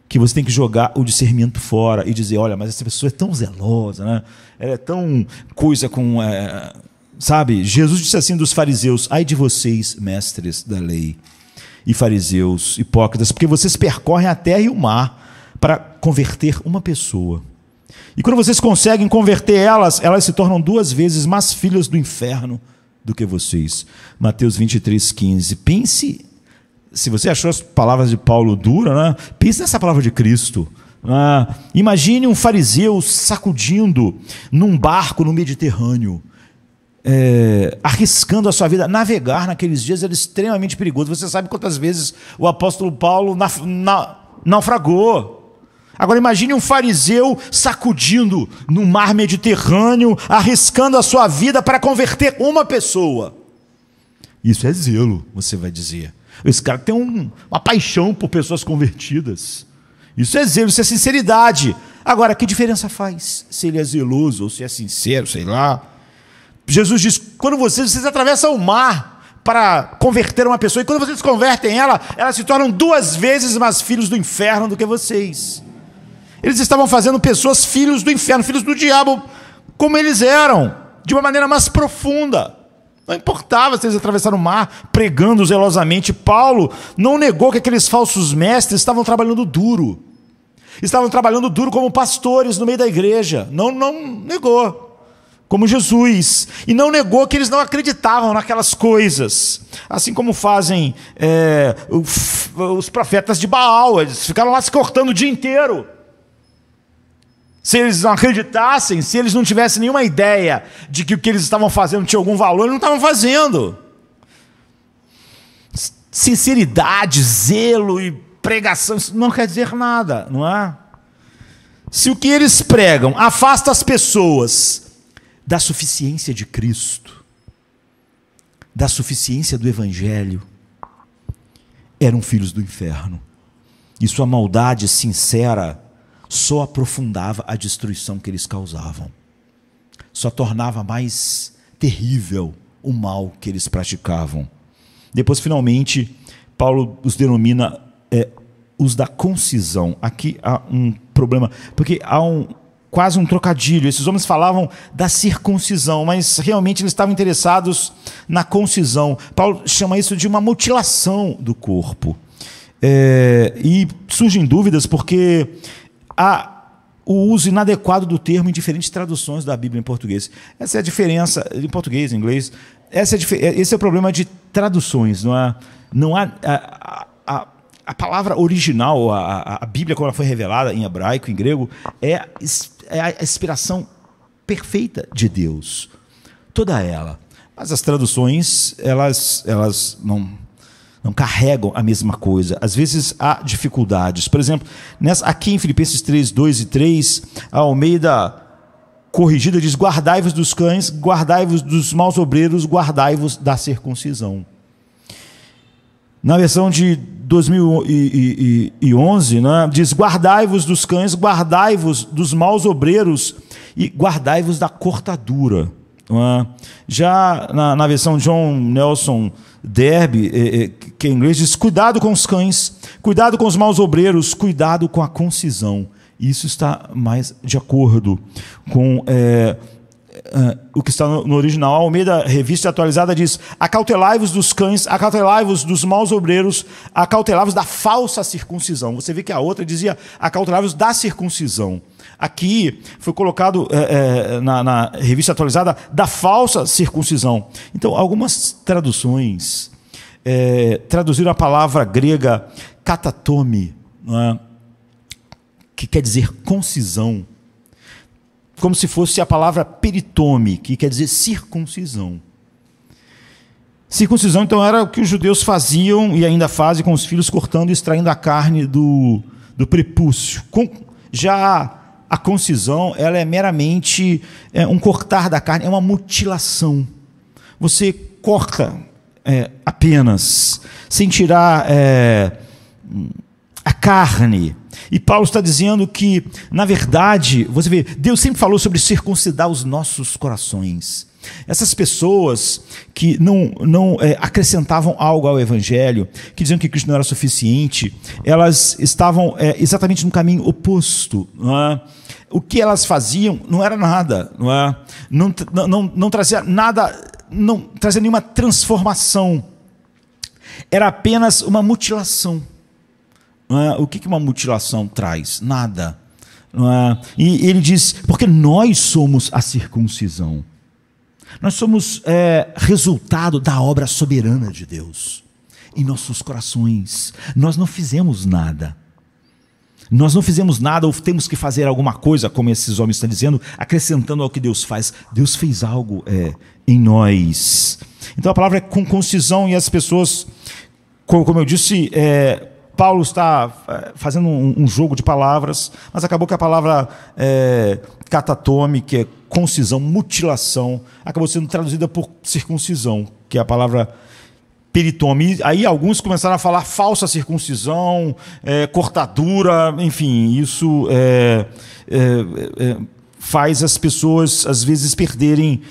Que você tem que jogar o discernimento fora e dizer, olha, mas essa pessoa é tão zelosa, né? Ela é tão coisa com... sabe? Jesus disse assim dos fariseus, ai de vocês, mestres da lei, e fariseus, hipócritas, porque vocês percorrem a terra e o mar para converter uma pessoa. E quando vocês conseguem converter elas, elas se tornam 2 vezes mais filhas do inferno do que vocês. Mateus 23:15. Pense, se você achou as palavras de Paulo duras, né? Pense nessa palavra de Cristo. Imagine um fariseu sacudindo num barco no Mediterrâneo, arriscando a sua vida. Navegar naqueles dias era extremamente perigoso. Você sabe quantas vezes o apóstolo Paulo naufragou. Agora imagine um fariseu sacudindo no mar Mediterrâneo, arriscando a sua vida para converter uma pessoa. Isso é zelo, você vai dizer. Esse cara tem uma paixão por pessoas convertidas. Isso é zelo, isso é sinceridade. Agora, que diferença faz se ele é zeloso ou se é sincero, sei lá? Jesus diz, quando vocês atravessam o mar para converter uma pessoa, e quando vocês convertem ela, elas se tornam 2 vezes mais filhos do inferno do que vocês. Eles estavam fazendo pessoas filhos do inferno, filhos do diabo, como eles eram, de uma maneira mais profunda. Não importava se eles atravessaram o mar pregando zelosamente. Paulo não negou que aqueles falsos mestres estavam trabalhando duro. Estavam trabalhando duro como pastores no meio da igreja. Não negou. Como Jesus. E não negou que eles não acreditavam naquelas coisas. Assim como fazem os profetas de Baal. Eles ficaram lá se cortando o dia inteiro. Se eles não acreditassem, se eles não tivessem nenhuma ideia de que o que eles estavam fazendo tinha algum valor, eles não estavam fazendo. Sinceridade, zelo e pregação, isso não quer dizer nada, não é? Se o que eles pregam afasta as pessoas da suficiência de Cristo, da suficiência do Evangelho, eram filhos do inferno. E sua maldade sincera só aprofundava a destruição que eles causavam. Só tornava mais terrível o mal que eles praticavam. Depois, finalmente, Paulo os denomina os da concisão. Aqui há um problema, porque há quase um trocadilho. Esses homens falavam da circuncisão, mas realmente eles estavam interessados na concisão. Paulo chama isso de uma mutilação do corpo. E surgem dúvidas porque há o uso inadequado do termo em diferentes traduções da Bíblia em português. Essa é a diferença, em português, em inglês. Esse é o problema de traduções. Não há a palavra original, a Bíblia, como ela foi revelada em hebraico, em grego, é a inspiração perfeita de Deus. Toda ela. Mas as traduções, elas não carregam a mesma coisa. Às vezes há dificuldades. Por exemplo, aqui em Filipenses 3, 2 e 3, a Almeida corrigida diz, guardai-vos dos cães, guardai-vos dos maus obreiros, guardai-vos da circuncisão. Na versão de 2011, né, diz, guardai-vos dos cães, guardai-vos dos maus obreiros e guardai-vos da cortadura. Já na versão John Nelson Darby, que em inglês diz, cuidado com os cães, cuidado com os maus obreiros, cuidado com a concisão. Isso está mais de acordo com o que está no original. A Almeida Revista Atualizada diz, acautelai-vos dos cães, acautelai-vos dos maus obreiros, acautelai-vos da falsa circuncisão. Você vê que a outra dizia, acautelai-vos da circuncisão. Aqui foi colocado na Revista Atualizada da falsa circuncisão. Então, algumas traduções traduziram a palavra grega katatome, que quer dizer concisão, como se fosse a palavra peritome, que quer dizer circuncisão. Circuncisão, então, era o que os judeus faziam e ainda fazem com os filhos, cortando e extraindo a carne do prepúcio. Já a concisão, ela é meramente um cortar da carne, é uma mutilação. Você corta apenas, sem tirar a carne. E Paulo está dizendo que, na verdade, você vê, Deus sempre falou sobre circuncidar os nossos corações. Essas pessoas que não acrescentavam algo ao Evangelho, que diziam que Cristo não era suficiente, elas estavam exatamente no caminho oposto. Não é? O que elas faziam não era nada, não é? Não trazia nada, não trazia nenhuma transformação. Era apenas uma mutilação. Não é? O que uma mutilação traz? Nada. Não é? E ele diz, porque nós somos a circuncisão. Nós somos resultado da obra soberana de Deus em nossos corações. Nós não fizemos nada. Nós não fizemos nada ou temos que fazer alguma coisa, como esses homens estão dizendo, acrescentando ao que Deus faz. Deus fez algo em nós. Então a palavra é com concisão, e as pessoas, como eu disse, Paulo está fazendo um jogo de palavras, mas acabou que a palavra catatome, que é concisão, mutilação, acabou sendo traduzida por circuncisão, que é a palavra peritome. Aí alguns começaram a falar falsa circuncisão, cortadura, enfim, isso faz as pessoas às vezes perderem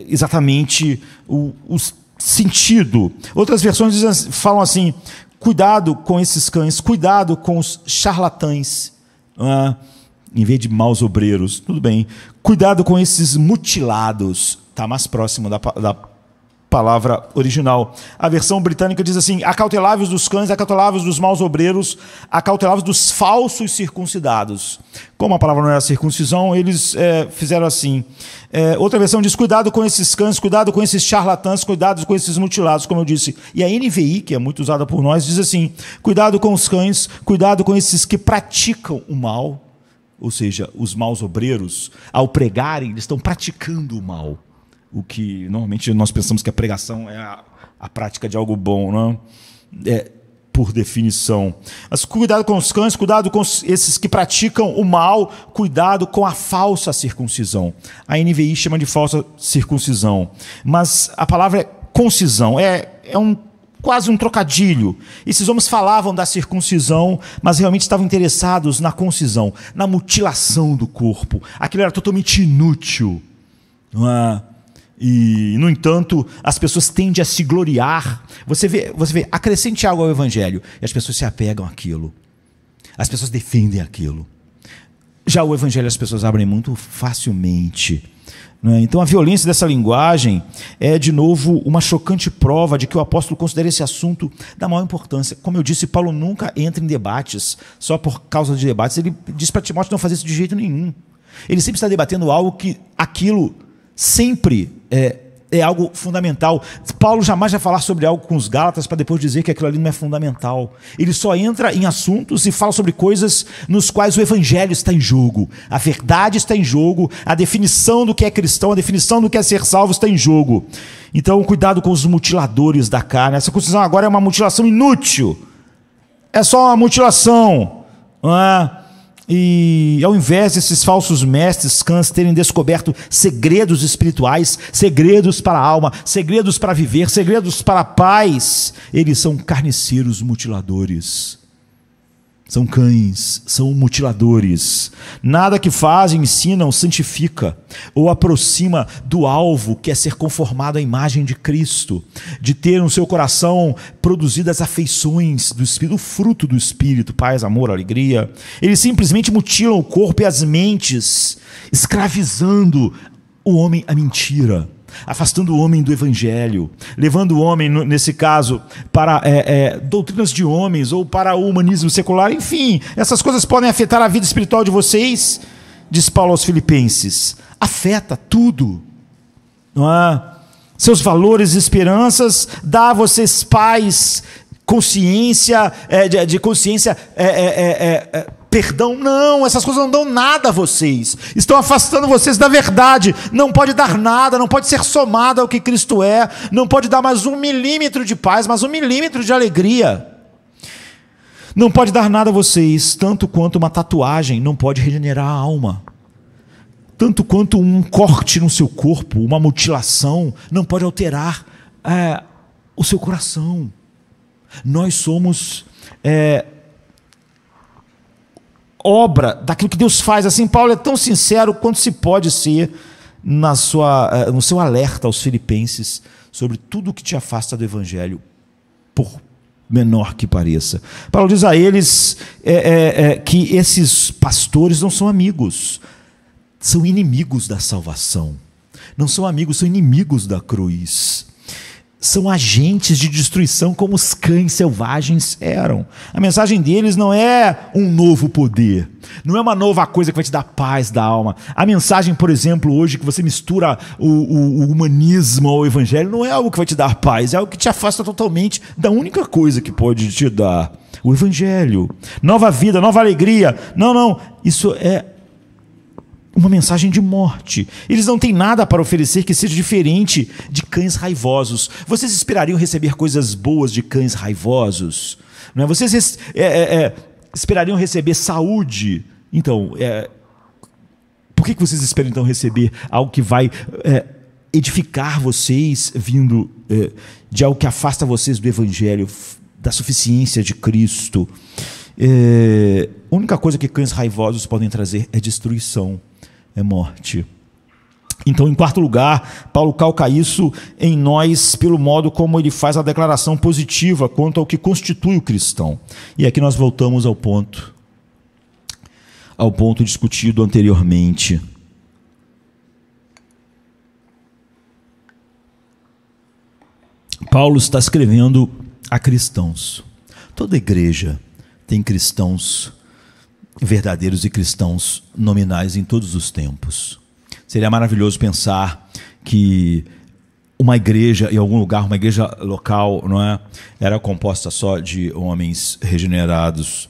exatamente o sentido. Outras versões falam assim: cuidado com esses cães, cuidado com os charlatães, em vez de maus obreiros, tudo bem. Cuidado com esses mutilados, está mais próximo da palavra original. A versão britânica diz assim: acauteláveis dos cães, acauteláveis dos maus obreiros, acauteláveis dos falsos circuncidados. Como a palavra não era circuncisão, eles fizeram assim. Outra versão diz: cuidado com esses cães, cuidado com esses charlatãs, cuidado com esses mutilados, como eu disse. E a NVI, que é muito usada por nós, diz assim: cuidado com os cães, cuidado com esses que praticam o mal. Ou seja, os maus obreiros, ao pregarem, eles estão praticando o mal. O que normalmente nós pensamos que a pregação é a prática de algo bom, não é? Por definição. Mas cuidado com os cães, cuidado com esses que praticam o mal, cuidado com a falsa circuncisão. A NVI chama de falsa circuncisão, mas a palavra é concisão, quase um trocadilho. Esses homens falavam da circuncisão, mas realmente estavam interessados na concisão, na mutilação do corpo. Aquilo era totalmente inútil, não é? E, no entanto, as pessoas tendem a se gloriar. Você vê, acrescente algo ao Evangelho e as pessoas se apegam àquilo. As pessoas defendem aquilo. Já o Evangelho as pessoas abrem muito facilmente. Não é? Então a violência dessa linguagem é, de novo, uma chocante prova de que o apóstolo considera esse assunto da maior importância. Como eu disse, Paulo nunca entra em debates só por causa de debates. Ele diz para Timóteo não fazer isso de jeito nenhum. Ele sempre está debatendo algo que aquilo sempre é algo fundamental. Paulo jamais vai falar sobre algo com os Gálatas para depois dizer que aquilo ali não é fundamental. Ele só entra em assuntos e fala sobre coisas nos quais o Evangelho está em jogo, a verdade está em jogo, a definição do que é cristão, a definição do que é ser salvo está em jogo. Então, cuidado com os mutiladores da carne. Essa circuncisão agora é uma mutilação inútil, é só uma mutilação, não é? E ao invés desses falsos mestres cães terem descoberto segredos espirituais, segredos para a alma, segredos para viver, segredos para a paz, eles são carniceiros mutiladores. São cães, são mutiladores. Nada que fazem, ensinam, santifica ou aproxima do alvo, que é ser conformado à imagem de Cristo, de ter no seu coração produzidas afeições do Espírito, o fruto do Espírito, paz, amor, alegria. Eles simplesmente mutilam o corpo e as mentes, escravizando o homem à mentira, afastando o homem do Evangelho, levando o homem, nesse caso, para doutrinas de homens ou para o humanismo secular. Enfim, essas coisas podem afetar a vida espiritual de vocês, diz Paulo aos Filipenses. Afeta tudo, não é? Seus valores e esperanças, dá a vocês paz, consciência, de consciência, perdão. Não, essas coisas não dão nada a vocês, estão afastando vocês da verdade. Não pode dar nada, não pode ser somado ao que Cristo é, não pode dar mais 1 milímetro de paz, mais 1 milímetro de alegria. Não pode dar nada a vocês, tanto quanto uma tatuagem não pode regenerar a alma, tanto quanto um corte no seu corpo, uma mutilação, não pode alterar o seu coração. Nós somos obra daquilo que Deus faz. Assim, Paulo é tão sincero quanto se pode ser no seu alerta aos filipenses sobre tudo que te afasta do Evangelho, por menor que pareça. Paulo diz a eles que esses pastores não são amigos, são inimigos da salvação. Não são amigos, são inimigos da cruz. São agentes de destruição como os cães selvagens eram. A mensagem deles não é um novo poder, não é uma nova coisa que vai te dar paz da alma. A mensagem, por exemplo, hoje que você mistura o humanismo ao evangelho, não é algo que vai te dar paz, é algo que te afasta totalmente da única coisa que pode te dar, o evangelho. Nova vida, nova alegria. Não, isso é uma mensagem de morte. Eles não têm nada para oferecer que seja diferente de cães raivosos. Vocês esperariam receber coisas boas de cães raivosos? Não é? Vocês esperariam receber saúde? Então, por que vocês esperam então receber algo que vai edificar vocês, vindo de algo que afasta vocês do Evangelho, da suficiência de Cristo? A única coisa que cães raivosos podem trazer é destruição, é morte. Então, em quarto lugar, Paulo calca isso em nós pelo modo como ele faz a declaração positiva quanto ao que constitui o cristão. E aqui nós voltamos ao ponto discutido anteriormente. Paulo está escrevendo a cristãos. Toda igreja tem cristãos verdadeiros e cristãos nominais em todos os tempos. Seria maravilhoso pensar que uma igreja em algum lugar, uma igreja local, não é, era composta só de homens regenerados.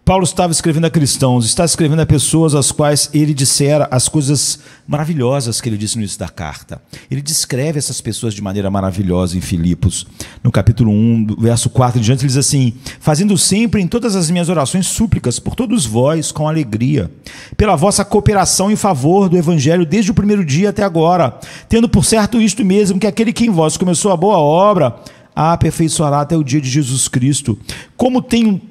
Paulo estava escrevendo a cristãos, está escrevendo a pessoas às quais ele dissera as coisas maravilhosas que ele disse no início da carta. Ele descreve essas pessoas de maneira maravilhosa em Filipos. No capítulo 1, verso 4 em diante, ele diz assim: fazendo sempre em todas as minhas orações súplicas por todos vós com alegria, pela vossa cooperação em favor do Evangelho desde o primeiro dia até agora, tendo por certo isto mesmo, que aquele que em vós começou a boa obra a aperfeiçoará até o dia de Jesus Cristo. Como tenho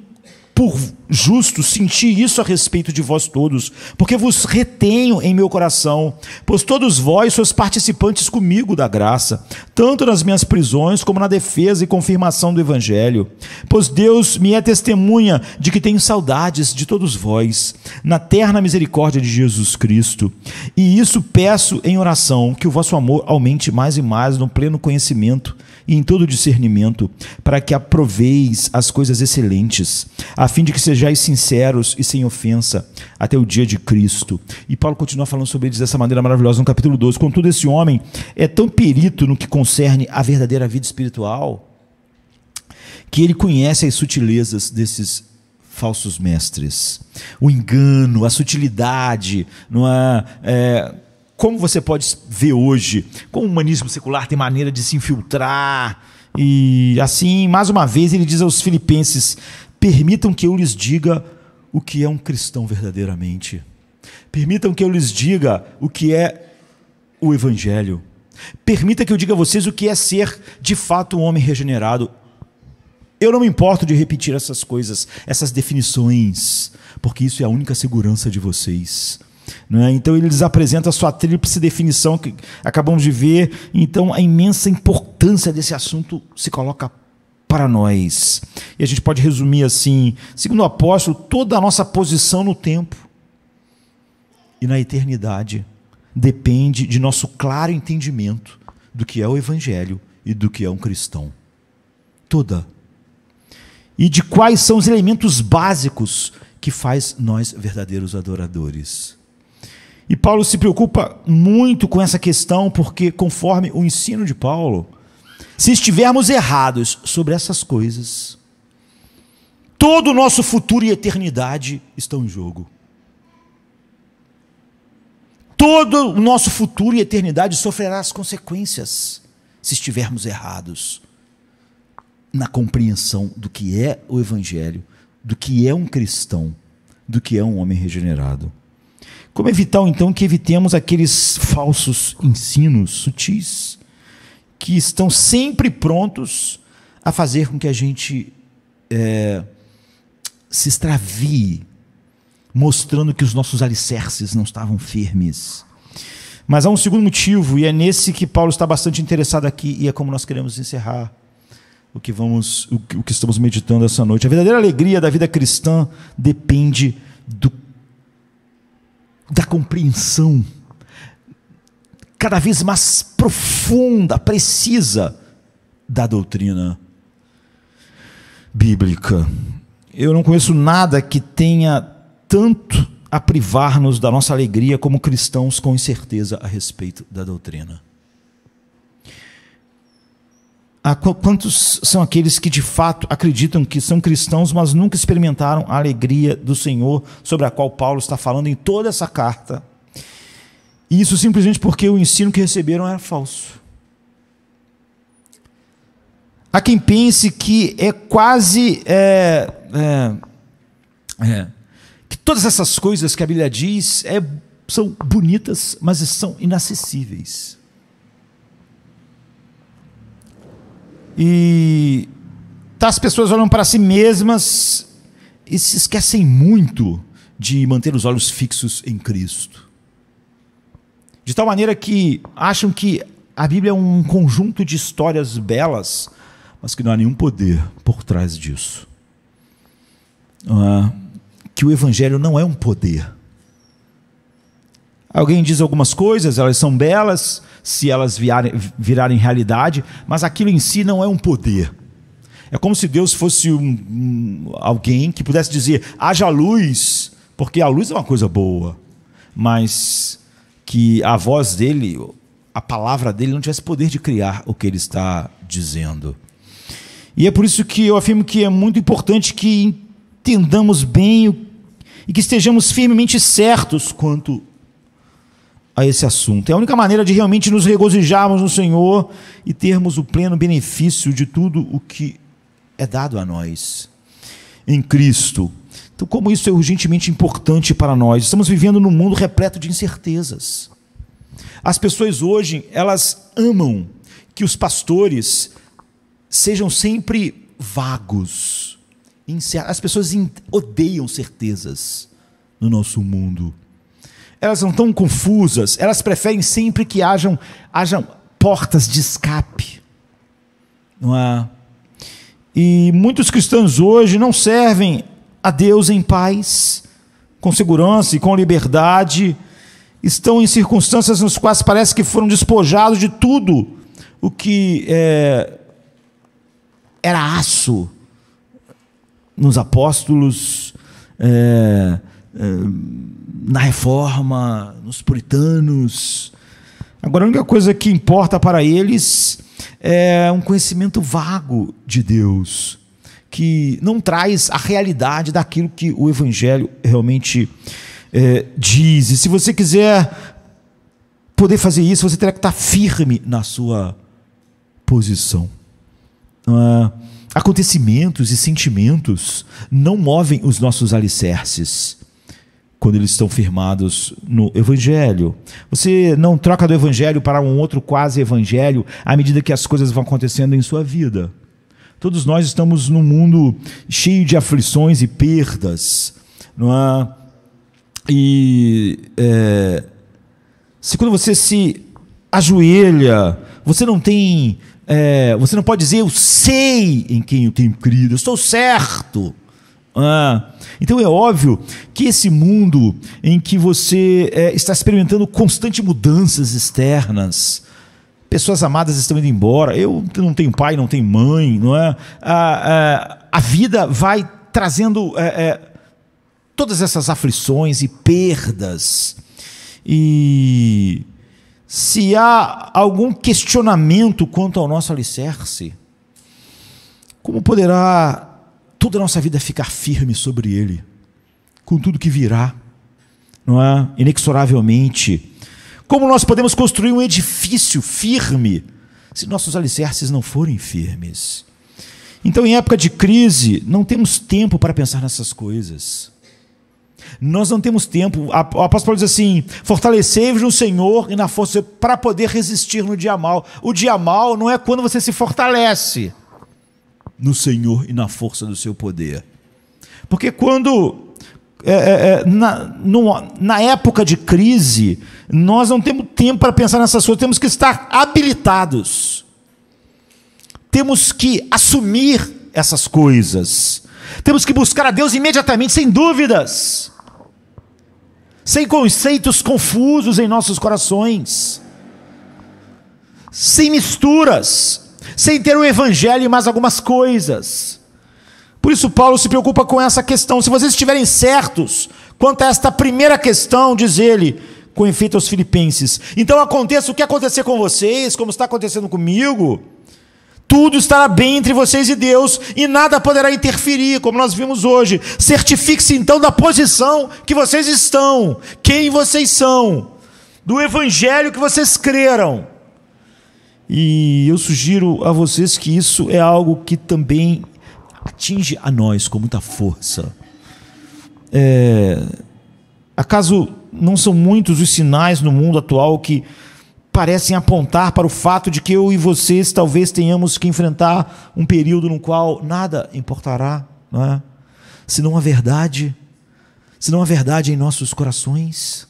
por justo sentir isso a respeito de vós todos, porque vos retenho em meu coração, pois todos vós sois participantes comigo da graça, tanto nas minhas prisões como na defesa e confirmação do Evangelho. Pois Deus me é testemunha de que tenho saudades de todos vós, na terna misericórdia de Jesus Cristo. E isso peço em oração, que o vosso amor aumente mais e mais no pleno conhecimento e em todo discernimento, para que aproveis as coisas excelentes, a fim de que sejais sinceros e sem ofensa até o dia de Cristo. E Paulo continua falando sobre eles dessa maneira maravilhosa no capítulo 12. Contudo, esse homem é tão perito no que concerne a verdadeira vida espiritual, que ele conhece as sutilezas desses falsos mestres, o engano, a sutilidade, não é? Como você pode ver hoje, como o humanismo secular tem maneira de se infiltrar. E assim, mais uma vez, ele diz aos filipenses: permitam que eu lhes diga o que é um cristão verdadeiramente. Permitam que eu lhes diga o que é o Evangelho. Permita que eu diga a vocês o que é ser, de fato, um homem regenerado. Eu não me importo de repetir essas coisas, essas definições, porque isso é a única segurança de vocês. Não é? Então ele lhes apresenta a sua tríplice definição que acabamos de ver. Então a imensa importância desse assunto se coloca para nós. E a gente pode resumir assim: segundo o apóstolo, toda a nossa posição no tempo e na eternidade depende de nosso claro entendimento do que é o Evangelho e do que é um cristão. Toda. E de quais são os elementos básicos que faz nós verdadeiros adoradores. E Paulo se preocupa muito com essa questão, porque, conforme o ensino de Paulo, se estivermos errados sobre essas coisas, todo o nosso futuro e eternidade estão em jogo. Todo o nosso futuro e eternidade sofrerá as consequências se estivermos errados na compreensão do que é o Evangelho, do que é um cristão, do que é um homem regenerado. Como é vital, então, que evitemos aqueles falsos ensinos sutis que estão sempre prontos a fazer com que a gente se extravie, mostrando que os nossos alicerces não estavam firmes. Mas há um segundo motivo, e é nesse que Paulo está bastante interessado aqui, e é como nós queremos encerrar o que estamos meditando essa noite. A verdadeira alegria da vida cristã depende da compreensão cada vez mais profunda, precisa da doutrina bíblica. Eu não conheço nada que tenha tanto a privar-nos da nossa alegria como cristãos com incerteza a respeito da doutrina. Quantos são aqueles que de fato acreditam que são cristãos, mas nunca experimentaram a alegria do Senhor, sobre a qual Paulo está falando em toda essa carta? E isso simplesmente porque o ensino que receberam era falso. Há quem pense que é quase que todas essas coisas que a Bíblia diz são bonitas, mas são inacessíveis. E as pessoas olham para si mesmas e se esquecem muito de manter os olhos fixos em Cristo. De tal maneira que acham que a Bíblia é um conjunto de histórias belas, mas que não há nenhum poder por trás disso. Que o Evangelho não é um poder. Alguém diz algumas coisas, elas são belas, se elas virarem realidade, mas aquilo em si não é um poder. É como se Deus fosse alguém que pudesse dizer, haja luz, porque a luz é uma coisa boa, mas que a voz dele, a palavra dele não tivesse poder de criar o que ele está dizendo. E é por isso que eu afirmo que é muito importante que entendamos bem e que estejamos firmemente certos quanto a esse assunto. É a única maneira de realmente nos regozijarmos no Senhor e termos o pleno benefício de tudo o que é dado a nós em Cristo. Então, como isso é urgentemente importante para nós? Estamos vivendo num mundo repleto de incertezas. As pessoas hoje, elas amam que os pastores sejam sempre vagos. As pessoas odeiam certezas no nosso mundo. Elas não estão confusas, elas preferem sempre que hajam portas de escape. Não é? E muitos cristãos hoje não servem a Deus em paz, com segurança e com liberdade, estão em circunstâncias nas quais parece que foram despojados de tudo o que era aço nos apóstolos, na Reforma, nos puritanos. Agora, a única coisa que importa para eles é um conhecimento vago de Deus, que não traz a realidade daquilo que o Evangelho realmente diz. E se você quiser poder fazer isso, você terá que estar firme na sua posição. Acontecimentos e sentimentos não movem os nossos alicerces quando eles estão firmados no Evangelho. Você não troca do Evangelho para um outro quase-evangelho à medida que as coisas vão acontecendo em sua vida. Todos nós estamos num mundo cheio de aflições e perdas, não é? Se quando você se ajoelha, você não pode dizer, eu sei em quem eu tenho crido, eu estou certo. Então é óbvio que esse mundo em que você está experimentando constantes mudanças externas, pessoas amadas estão indo embora, eu não tenho pai, não tenho mãe, não é? A vida vai trazendo todas essas aflições e perdas. E se há algum questionamento quanto ao nosso alicerce, como poderá toda a nossa vida ficar firme sobre ele, com tudo que virá, não é? Inexoravelmente? Como nós podemos construir um edifício firme se nossos alicerces não forem firmes? Então, em época de crise, não temos tempo para pensar nessas coisas. Nós não temos tempo. O apóstolo Paulo diz assim: fortalecei-vos no Senhor e na força, para poder resistir no dia mal. O dia mal não é quando você se fortalece no Senhor e na força do seu poder. Porque quando na época de crise, nós não temos tempo para pensar nessas coisas, temos que estar habilitados. Temos que assumir essas coisas. Temos que buscar a Deus imediatamente, sem dúvidas. Sem conceitos confusos em nossos corações. Sem misturas. Sem ter o evangelho e mais algumas coisas. Por isso Paulo se preocupa com essa questão. Se vocês estiverem certos quanto a esta primeira questão, diz ele, com efeito aos filipenses, então aconteça o que acontecer com vocês, como está acontecendo comigo, tudo estará bem entre vocês e Deus, e nada poderá interferir, como nós vimos hoje. Certifique-se então da posição que vocês estão, quem vocês são, do evangelho que vocês creram. E eu sugiro a vocês que isso é algo que também atinge a nós com muita força. Acaso não são muitos os sinais no mundo atual que parecem apontar para o fato de que eu e vocês talvez tenhamos que enfrentar um período no qual nada importará, não é? Senão a verdade em nossos corações.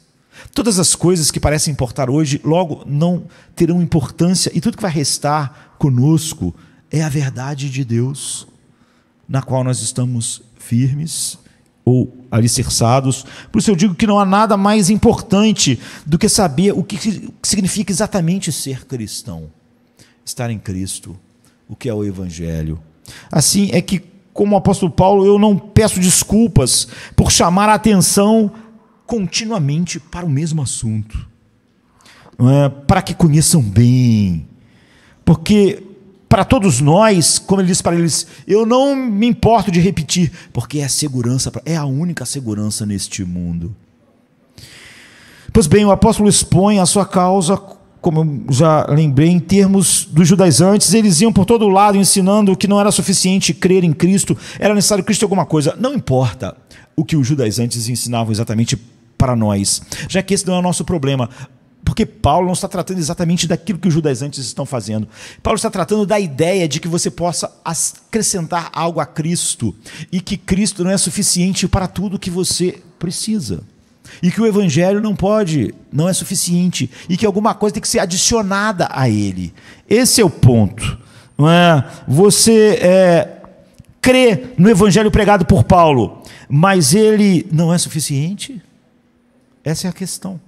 Todas as coisas que parecem importar hoje, logo não terão importância, e tudo que vai restar conosco é a verdade de Deus, na qual nós estamos firmes ou alicerçados. Por isso eu digo que não há nada mais importante do que saber o que significa exatamente ser cristão. Estar em Cristo, o que é o Evangelho. Assim é que, como o apóstolo Paulo, eu não peço desculpas por chamar a atenção continuamente para o mesmo assunto. Não é? Para que conheçam bem. Porque para todos nós, como ele disse para eles, eu não me importo de repetir, porque é a segurança, é a única segurança neste mundo. Pois bem, o apóstolo expõe a sua causa, como eu já lembrei, em termos dos judaizantes. Eles iam por todo lado ensinando que não era suficiente crer em Cristo, era necessário Cristo alguma coisa. Não importa o que os judaizantes ensinavam exatamente para nós, já que esse não é o nosso problema. Porque Paulo não está tratando exatamente daquilo que os judaizantes estão fazendo. Paulo está tratando da ideia de que você possa acrescentar algo a Cristo, e que Cristo não é suficiente para tudo que você precisa. E que o Evangelho não é suficiente, e que alguma coisa tem que ser adicionada a ele. Esse é o ponto. Não é? Você crê no Evangelho pregado por Paulo, mas ele não é suficiente? Essa é a questão.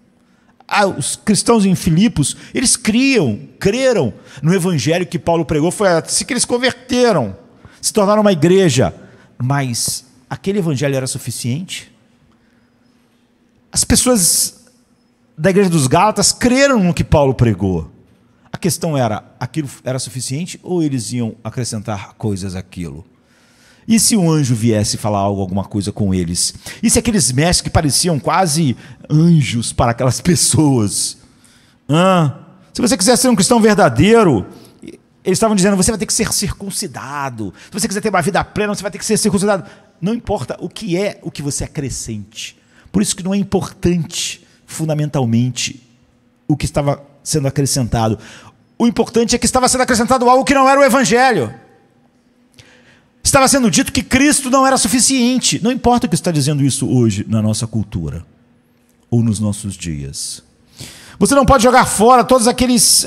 Os cristãos em Filipos, eles creram no evangelho que Paulo pregou, foi assim que eles converteram, se tornaram uma igreja. Mas aquele evangelho era suficiente? As pessoas da igreja dos Gálatas creram no que Paulo pregou. A questão era, aquilo era suficiente ou eles iam acrescentar coisas àquilo? E se um anjo viesse falar alguma coisa com eles? E se aqueles mestres que pareciam quase anjos para aquelas pessoas? Se você quiser ser um cristão verdadeiro, eles estavam dizendo, você vai ter que ser circuncidado. Se você quiser ter uma vida plena, você vai ter que ser circuncidado. Não importa o que você acrescente. Por isso que não é importante, fundamentalmente, o que estava sendo acrescentado. O importante é que estava sendo acrescentado algo que não era o evangelho. Estava sendo dito que Cristo não era suficiente. Não importa o que está dizendo isso hoje na nossa cultura ou nos nossos dias. Você não pode jogar fora todos aqueles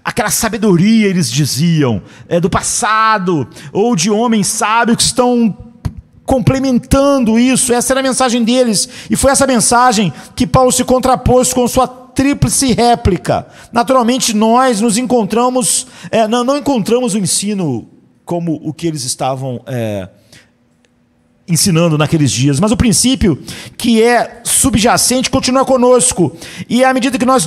aquela sabedoria, eles diziam, do passado, ou de homens sábios que estão complementando isso. Essa era a mensagem deles, e foi essa mensagem que Paulo se contrapôs com sua tríplice réplica. Naturalmente nós nos encontramos, não encontramos o ensino como o que eles estavam ensinando naqueles dias, mas o princípio que é subjacente continua conosco, e à medida que nós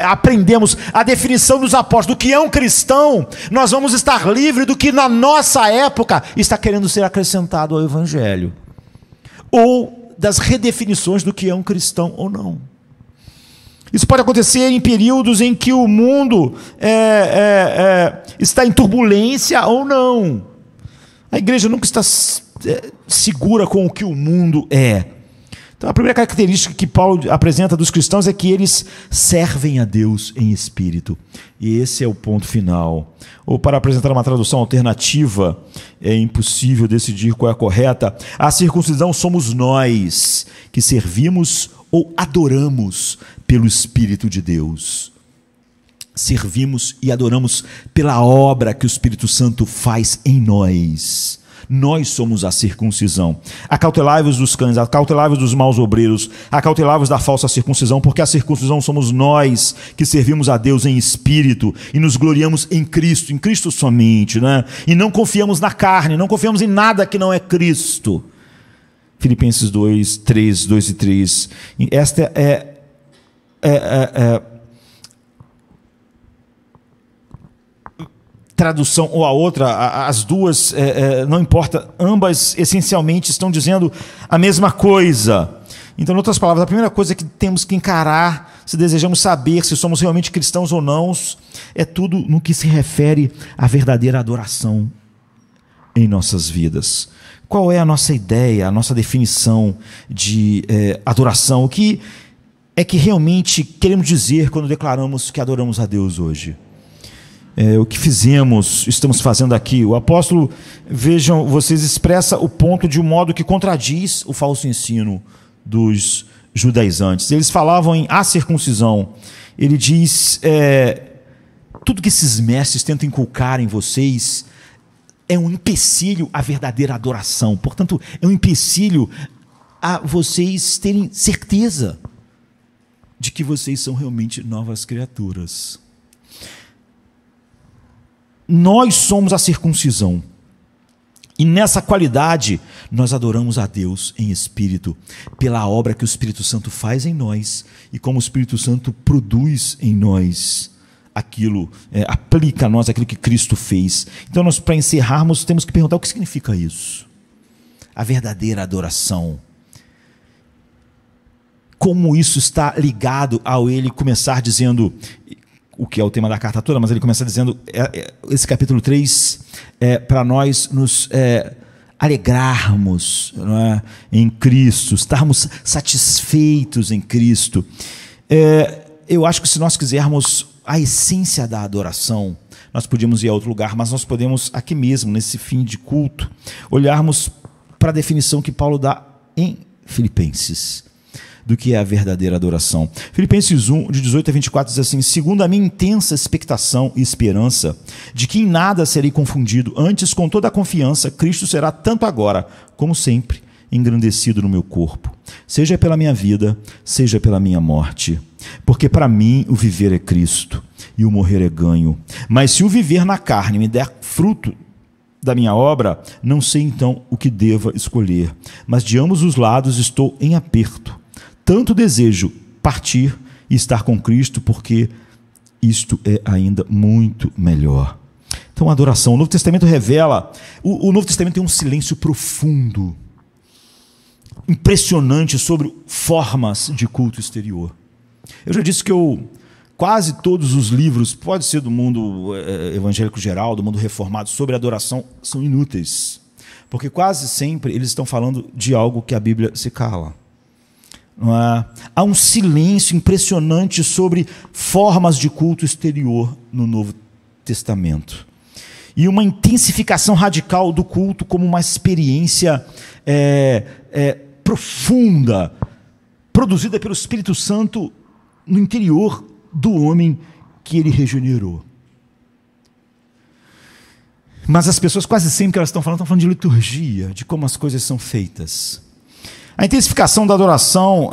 aprendemos a definição dos apóstolos do que é um cristão, nós vamos estar livres do que na nossa época está querendo ser acrescentado ao evangelho, ou das redefinições do que é um cristão ou não. Isso pode acontecer em períodos em que o mundo está em turbulência ou não. A igreja nunca está segura com o que o mundo é. Então, a primeira característica que Paulo apresenta dos cristãos é que eles servem a Deus em espírito. E esse é o ponto final. Ou, para apresentar uma tradução alternativa, é impossível decidir qual é a correta. A circuncisão somos nós que servimos ou adoramos pelo Espírito de Deus. Servimos e adoramos pela obra que o Espírito Santo faz em nós. Nós somos a circuncisão. Acautelai-vos dos cães, acautelai-vos dos maus obreiros, acautelai-vos da falsa circuncisão, porque a circuncisão somos nós que servimos a Deus em espírito e nos gloriamos em Cristo somente, né? E não confiamos na carne, não confiamos em nada que não é Cristo. Filipenses 2, 3, 2 e 3. Esta tradução ou a outra, as duas, não importa, ambas essencialmente estão dizendo a mesma coisa. Então, em outras palavras, a primeira coisa que temos que encarar, se desejamos saber se somos realmente cristãos ou não, é tudo no que se refere à verdadeira adoração em nossas vidas. Qual é a nossa ideia, a nossa definição de adoração? O que é que realmente queremos dizer quando declaramos que adoramos a Deus hoje? O que fizemos, estamos fazendo aqui. O apóstolo, vejam, vocês expressa o ponto de um modo que contradiz o falso ensino dos judaizantes. Eles falavam em acircuncisão. Ele diz, tudo que esses mestres tentam inculcar em vocês é um empecilho à verdadeira adoração. Portanto, é um empecilho a vocês terem certeza de que vocês são realmente novas criaturas. Nós somos a circuncisão. E nessa qualidade, nós adoramos a Deus em espírito, pela obra que o Espírito Santo faz em nós e como o Espírito Santo produz em nós aquilo, aplica a nós aquilo que Cristo fez. Então, nós, para encerrarmos, temos que perguntar o que significa isso. A verdadeira adoração. Como isso está ligado ao ele começar dizendo, o que é o tema da carta toda, mas ele começa dizendo, esse capítulo 3, para nós nos alegrarmos, não é, em Cristo, estarmos satisfeitos em Cristo. Eu acho que se nós quisermos a essência da adoração, nós podíamos ir a outro lugar, mas nós podemos aqui mesmo, nesse fim de culto, olharmos para a definição que Paulo dá em Filipenses, do que é a verdadeira adoração. Filipenses 1, de 18 a 24, diz assim: segundo a minha intensa expectação e esperança, de que em nada serei confundido, antes com toda a confiança, Cristo será tanto agora, como sempre, engrandecido no meu corpo, seja pela minha vida, seja pela minha morte. Porque para mim o viver é Cristo, e o morrer é ganho. Mas se o viver na carne me der fruto da minha obra, não sei então o que deva escolher. Mas de ambos os lados estou em aperto. Tanto desejo partir e estar com Cristo, porque isto é ainda muito melhor. Então, a adoração. O Novo Testamento revela... O Novo Testamento tem um silêncio profundo, impressionante sobre formas de culto exterior. Eu já disse que quase todos os livros, pode ser do mundo evangélico geral, do mundo reformado, sobre adoração, são inúteis. Porque quase sempre eles estão falando de algo que a Bíblia se cala. Há um silêncio impressionante sobre formas de culto exterior no Novo Testamento. E uma intensificação radical do culto como uma experiência profunda, produzida pelo Espírito Santo no interior do homem que ele regenerou. Mas as pessoas quase sempre que elas estão falando de liturgia, de como as coisas são feitas. A intensificação da adoração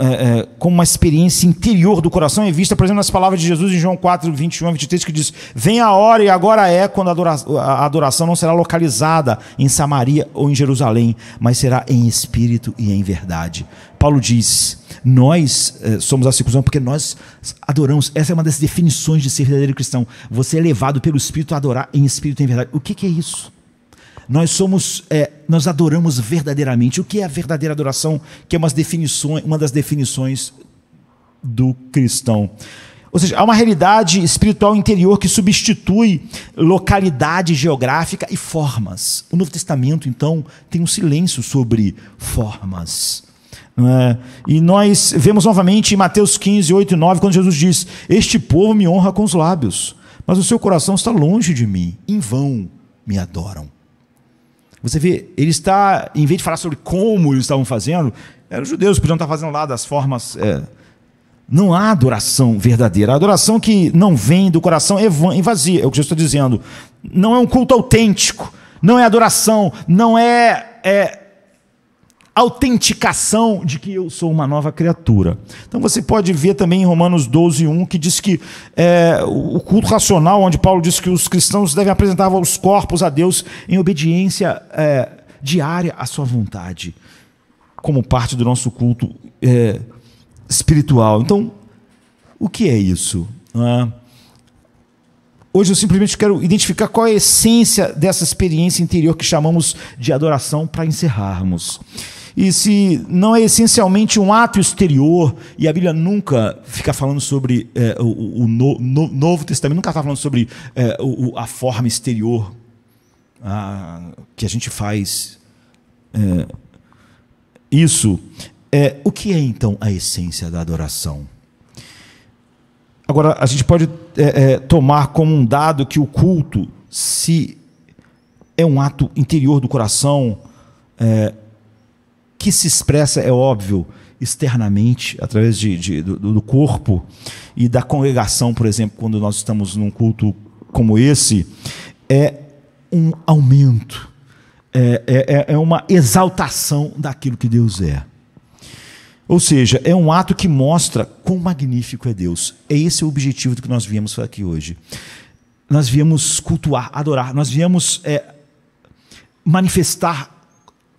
como uma experiência interior do coração é vista, por exemplo, nas palavras de Jesus em João 4, 21 a 23, que diz: vem a hora e agora é quando a adoração não será localizada em Samaria ou em Jerusalém, mas será em espírito e em verdade. Paulo diz, nós somos a circuncisão porque nós adoramos. Essa é uma das definições de ser verdadeiro cristão. Você é levado pelo Espírito a adorar em espírito e em verdade. O que é isso? Nós adoramos verdadeiramente. O que é a verdadeira adoração? Que é uma das definições do cristão. Ou seja, há uma realidade espiritual interior que substitui localidade geográfica e formas. O Novo Testamento, então, tem um silêncio sobre formas. E nós vemos novamente em Mateus 15, 8 e 9, quando Jesus diz: este povo me honra com os lábios, mas o seu coração está longe de mim, em vão me adoram. Você vê, ele está, em vez de falar sobre como eles estavam fazendo, eram os judeus, podiam estar fazendo lá das formas. Não há adoração verdadeira. A adoração que não vem do coração é vazia, é o que Jesus está dizendo. Não é um culto autêntico, não é adoração, não é autenticação de que eu sou uma nova criatura. Então você pode ver também em Romanos 12, 1, que diz que o culto racional, onde Paulo diz que os cristãos devem apresentar os corpos a Deus em obediência diária à sua vontade, como parte do nosso culto espiritual. Então, o que é isso? Hoje eu simplesmente quero identificar qual é a essência dessa experiência interior que chamamos de adoração, para encerrarmos. E se não é essencialmente um ato exterior, e a Bíblia nunca fica falando sobre o Novo Testamento, nunca está falando sobre a forma exterior que a gente faz isso. O que é então a essência da adoração? Agora, a gente pode tomar como um dado que o culto, se é um ato interior do coração, que se expressa, é óbvio, externamente, através do corpo e da congregação, por exemplo, quando nós estamos num culto como esse, é um aumento, é uma exaltação daquilo que Deus é. Ou seja, é um ato que mostra quão magnífico é Deus. É esse o objetivo do que nós viemos aqui hoje. Nós viemos cultuar, adorar, nós viemos manifestar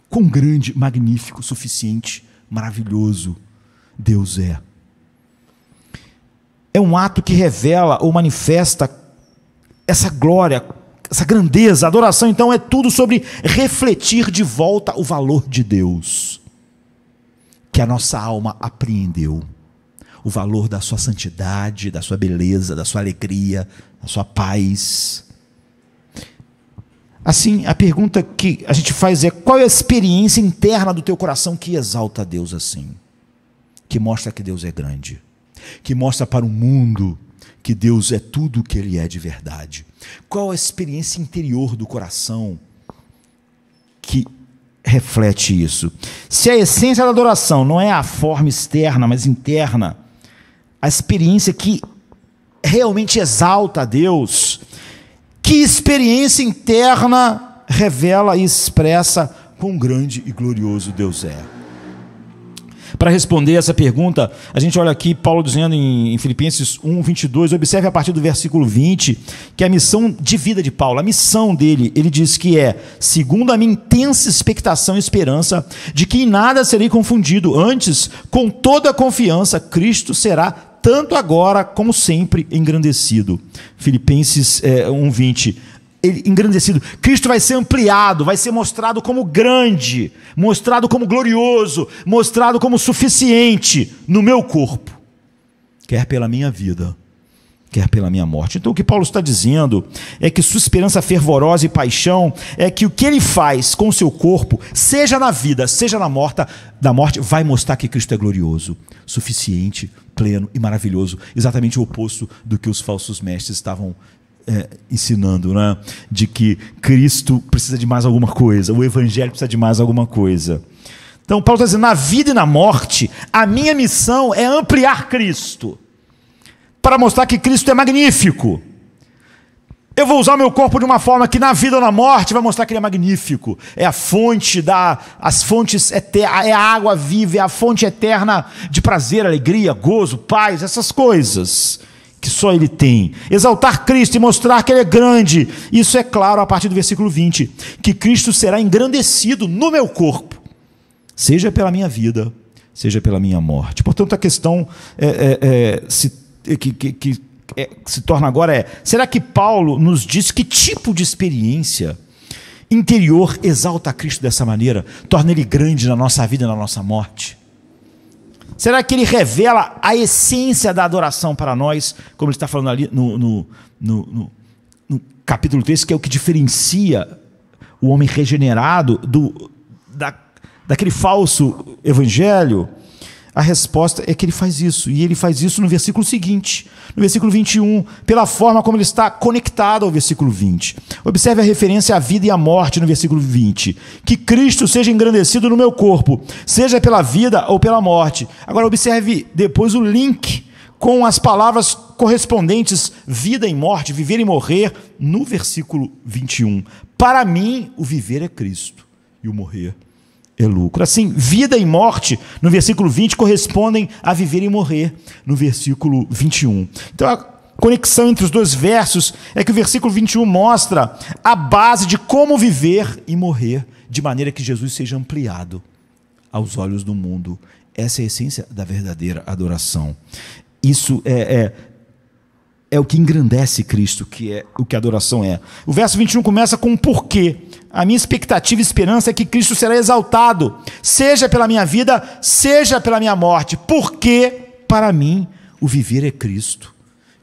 quão grande, magnífico, suficiente, maravilhoso Deus é. É um ato que revela ou manifesta essa glória, essa grandeza. A adoração, então, é tudo sobre refletir de volta o valor de Deus, que a nossa alma apreendeu, o valor da sua santidade, da sua beleza, da sua alegria, da sua paz. Assim, a pergunta que a gente faz é: qual é a experiência interna do teu coração que exalta a Deus assim? Que mostra que Deus é grande, que mostra para o mundo que Deus é tudo o que Ele é de verdade. Qual a experiência interior do coração que reflete isso? Se a essência da adoração não é a forma externa, mas interna, a experiência que realmente exalta a Deus, que experiência interna revela e expressa quão grande e glorioso Deus é? Para responder essa pergunta, a gente olha aqui Paulo dizendo em Filipenses 1, 22, observe a partir do versículo 20, que é a missão de vida de Paulo, a missão dele, ele diz que é: segundo a minha intensa expectação e esperança, de que em nada serei confundido, antes, com toda a confiança, Cristo será, tanto agora como sempre, engrandecido. Filipenses 1, 20. Engrandecido, Cristo vai ser ampliado, vai ser mostrado como grande, mostrado como glorioso, mostrado como suficiente no meu corpo, quer pela minha vida, quer pela minha morte. Então o que Paulo está dizendo é que sua esperança fervorosa e paixão é que o que ele faz com o seu corpo, seja na vida, seja na morte, vai mostrar que Cristo é glorioso, suficiente, pleno e maravilhoso, exatamente o oposto do que os falsos mestres estavam ensinando, né? De que Cristo precisa de mais alguma coisa, o Evangelho precisa de mais alguma coisa. Então Paulo está dizendo: na vida e na morte, a minha missão é ampliar Cristo, para mostrar que Cristo é magnífico. Eu vou usar o meu corpo de uma forma que na vida ou na morte vai mostrar que ele é magnífico. É a fonte as fontes eternas, é a água viva, é a fonte eterna de prazer, alegria, gozo, paz, essas coisas que só Ele tem. Exaltar Cristo e mostrar que Ele é grande. Isso é claro a partir do versículo 20, que Cristo será engrandecido no meu corpo, seja pela minha vida, seja pela minha morte. Portanto, a questão que se torna agora será que Paulo nos diz que tipo de experiência interior exalta Cristo dessa maneira, torna Ele grande na nossa vida e na nossa morte? Será que ele revela a essência da adoração para nós, como ele está falando ali no capítulo 3, que é o que diferencia o homem regenerado daquele falso evangelho, a resposta é que ele faz isso. E ele faz isso no versículo seguinte, no versículo 21, pela forma como ele está conectado ao versículo 20. Observe a referência à vida e à morte no versículo 20. Que Cristo seja engrandecido no meu corpo, seja pela vida ou pela morte. Agora observe depois o link com as palavras correspondentes, vida e morte, viver e morrer, no versículo 21. Para mim, o viver é Cristo e o morrer é lucro. Assim, vida e morte, no versículo 20, correspondem a viver e morrer, no versículo 21. Então, a conexão entre os dois versos é que o versículo 21 mostra a base de como viver e morrer, de maneira que Jesus seja ampliado aos olhos do mundo. Essa é a essência da verdadeira adoração. Isso é o que engrandece Cristo, que é o que a adoração é. O verso 21 começa com um porquê. A minha expectativa e esperança é que Cristo será exaltado, seja pela minha vida, seja pela minha morte, porque para mim o viver é Cristo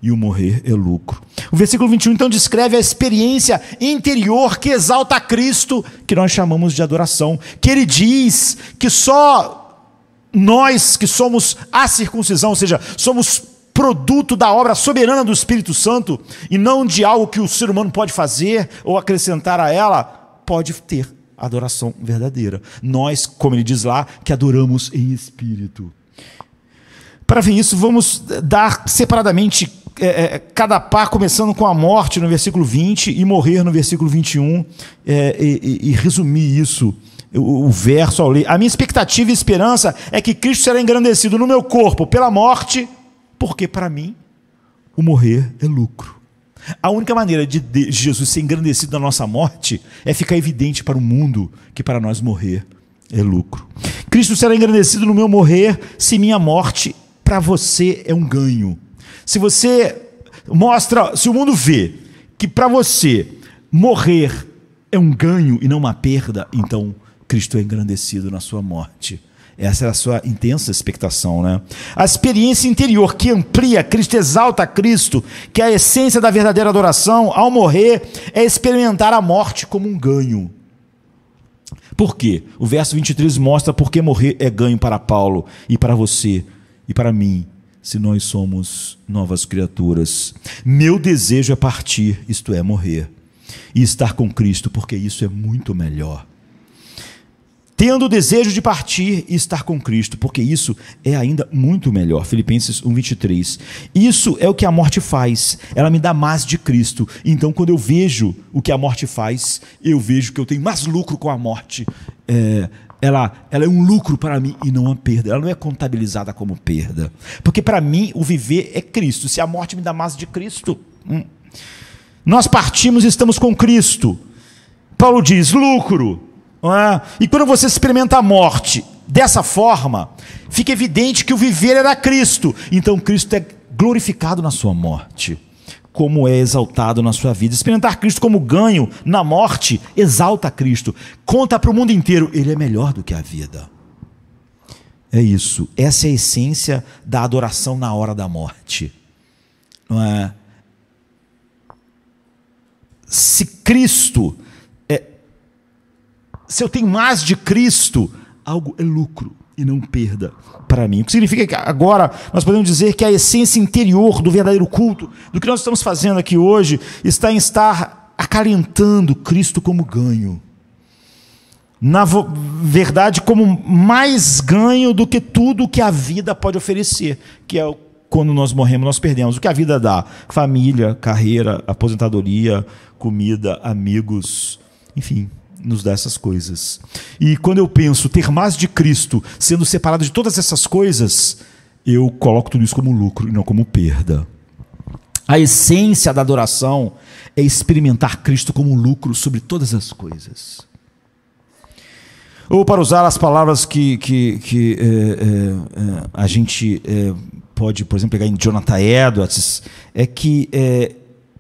e o morrer é lucro. O versículo 21 então descreve a experiência interior que exalta a Cristo, que nós chamamos de adoração, que ele diz que só nós que somos a circuncisão, ou seja, somos produto da obra soberana do Espírito Santo e não de algo que o ser humano pode fazer ou acrescentar a ela, pode ter adoração verdadeira. Nós, como ele diz lá, que adoramos em espírito. Para ver isso, vamos dar separadamente cada par, começando com a morte no versículo 20 e morrer no versículo 21, e resumir isso. O verso ao ler. A minha expectativa e esperança é que Cristo será engrandecido no meu corpo pela morte, porque para mim o morrer é lucro. A única maneira de Jesus ser engrandecido na nossa morte é ficar evidente para o mundo que para nós morrer é lucro. Cristo será engrandecido no meu morrer se minha morte para você é um ganho. Se você mostra, se o mundo vê que para você morrer é um ganho e não uma perda, então Cristo é engrandecido na sua morte. Essa é a sua intensa expectação, né? A experiência interior que amplia Cristo, exalta Cristo, que é a essência da verdadeira adoração, ao morrer, é experimentar a morte como um ganho. Por quê? O verso 23 mostra por que morrer é ganho para Paulo e para você e para mim, se nós somos novas criaturas. Meu desejo é partir, isto é, morrer, e estar com Cristo, porque isso é muito melhor. Tendo o desejo de partir e estar com Cristo, porque isso é ainda muito melhor. Filipenses 1:23. Isso é o que a morte faz, ela me dá mais de Cristo. Então, quando eu vejo o que a morte faz, eu vejo que eu tenho mais lucro com a morte. Ela é um lucro para mim e não uma perda. Ela não é contabilizada como perda, porque para mim o viver é Cristo. Se a morte me dá mais de Cristo, nós partimos e estamos com Cristo. Paulo diz, lucro. E quando você experimenta a morte dessa forma, fica evidente que o viver era Cristo. Então Cristo é glorificado na sua morte, como é exaltado na sua vida. Experimentar Cristo como ganho na morte exalta Cristo. Conta para o mundo inteiro, ele é melhor do que a vida. É isso. Essa é a essência da adoração na hora da morte. Não é? Se Cristo... Se eu tenho mais de Cristo, algo é lucro e não perda para mim. O que significa que agora nós podemos dizer que a essência interior do verdadeiro culto, do que nós estamos fazendo aqui hoje, está em estar acalentando Cristo como ganho. Na verdade, como mais ganho do que tudo que a vida pode oferecer, que é quando nós morremos, nós perdemos. O que a vida dá? Família, carreira, aposentadoria, comida, amigos, enfim, nos dá essas coisas. E quando eu penso ter mais de Cristo, sendo separado de todas essas coisas, eu coloco tudo isso como lucro e não como perda. A essência da adoração é experimentar Cristo como lucro sobre todas as coisas. Ou, para usar as palavras que a gente pode, por exemplo, pegar em Jonathan Edwards, é que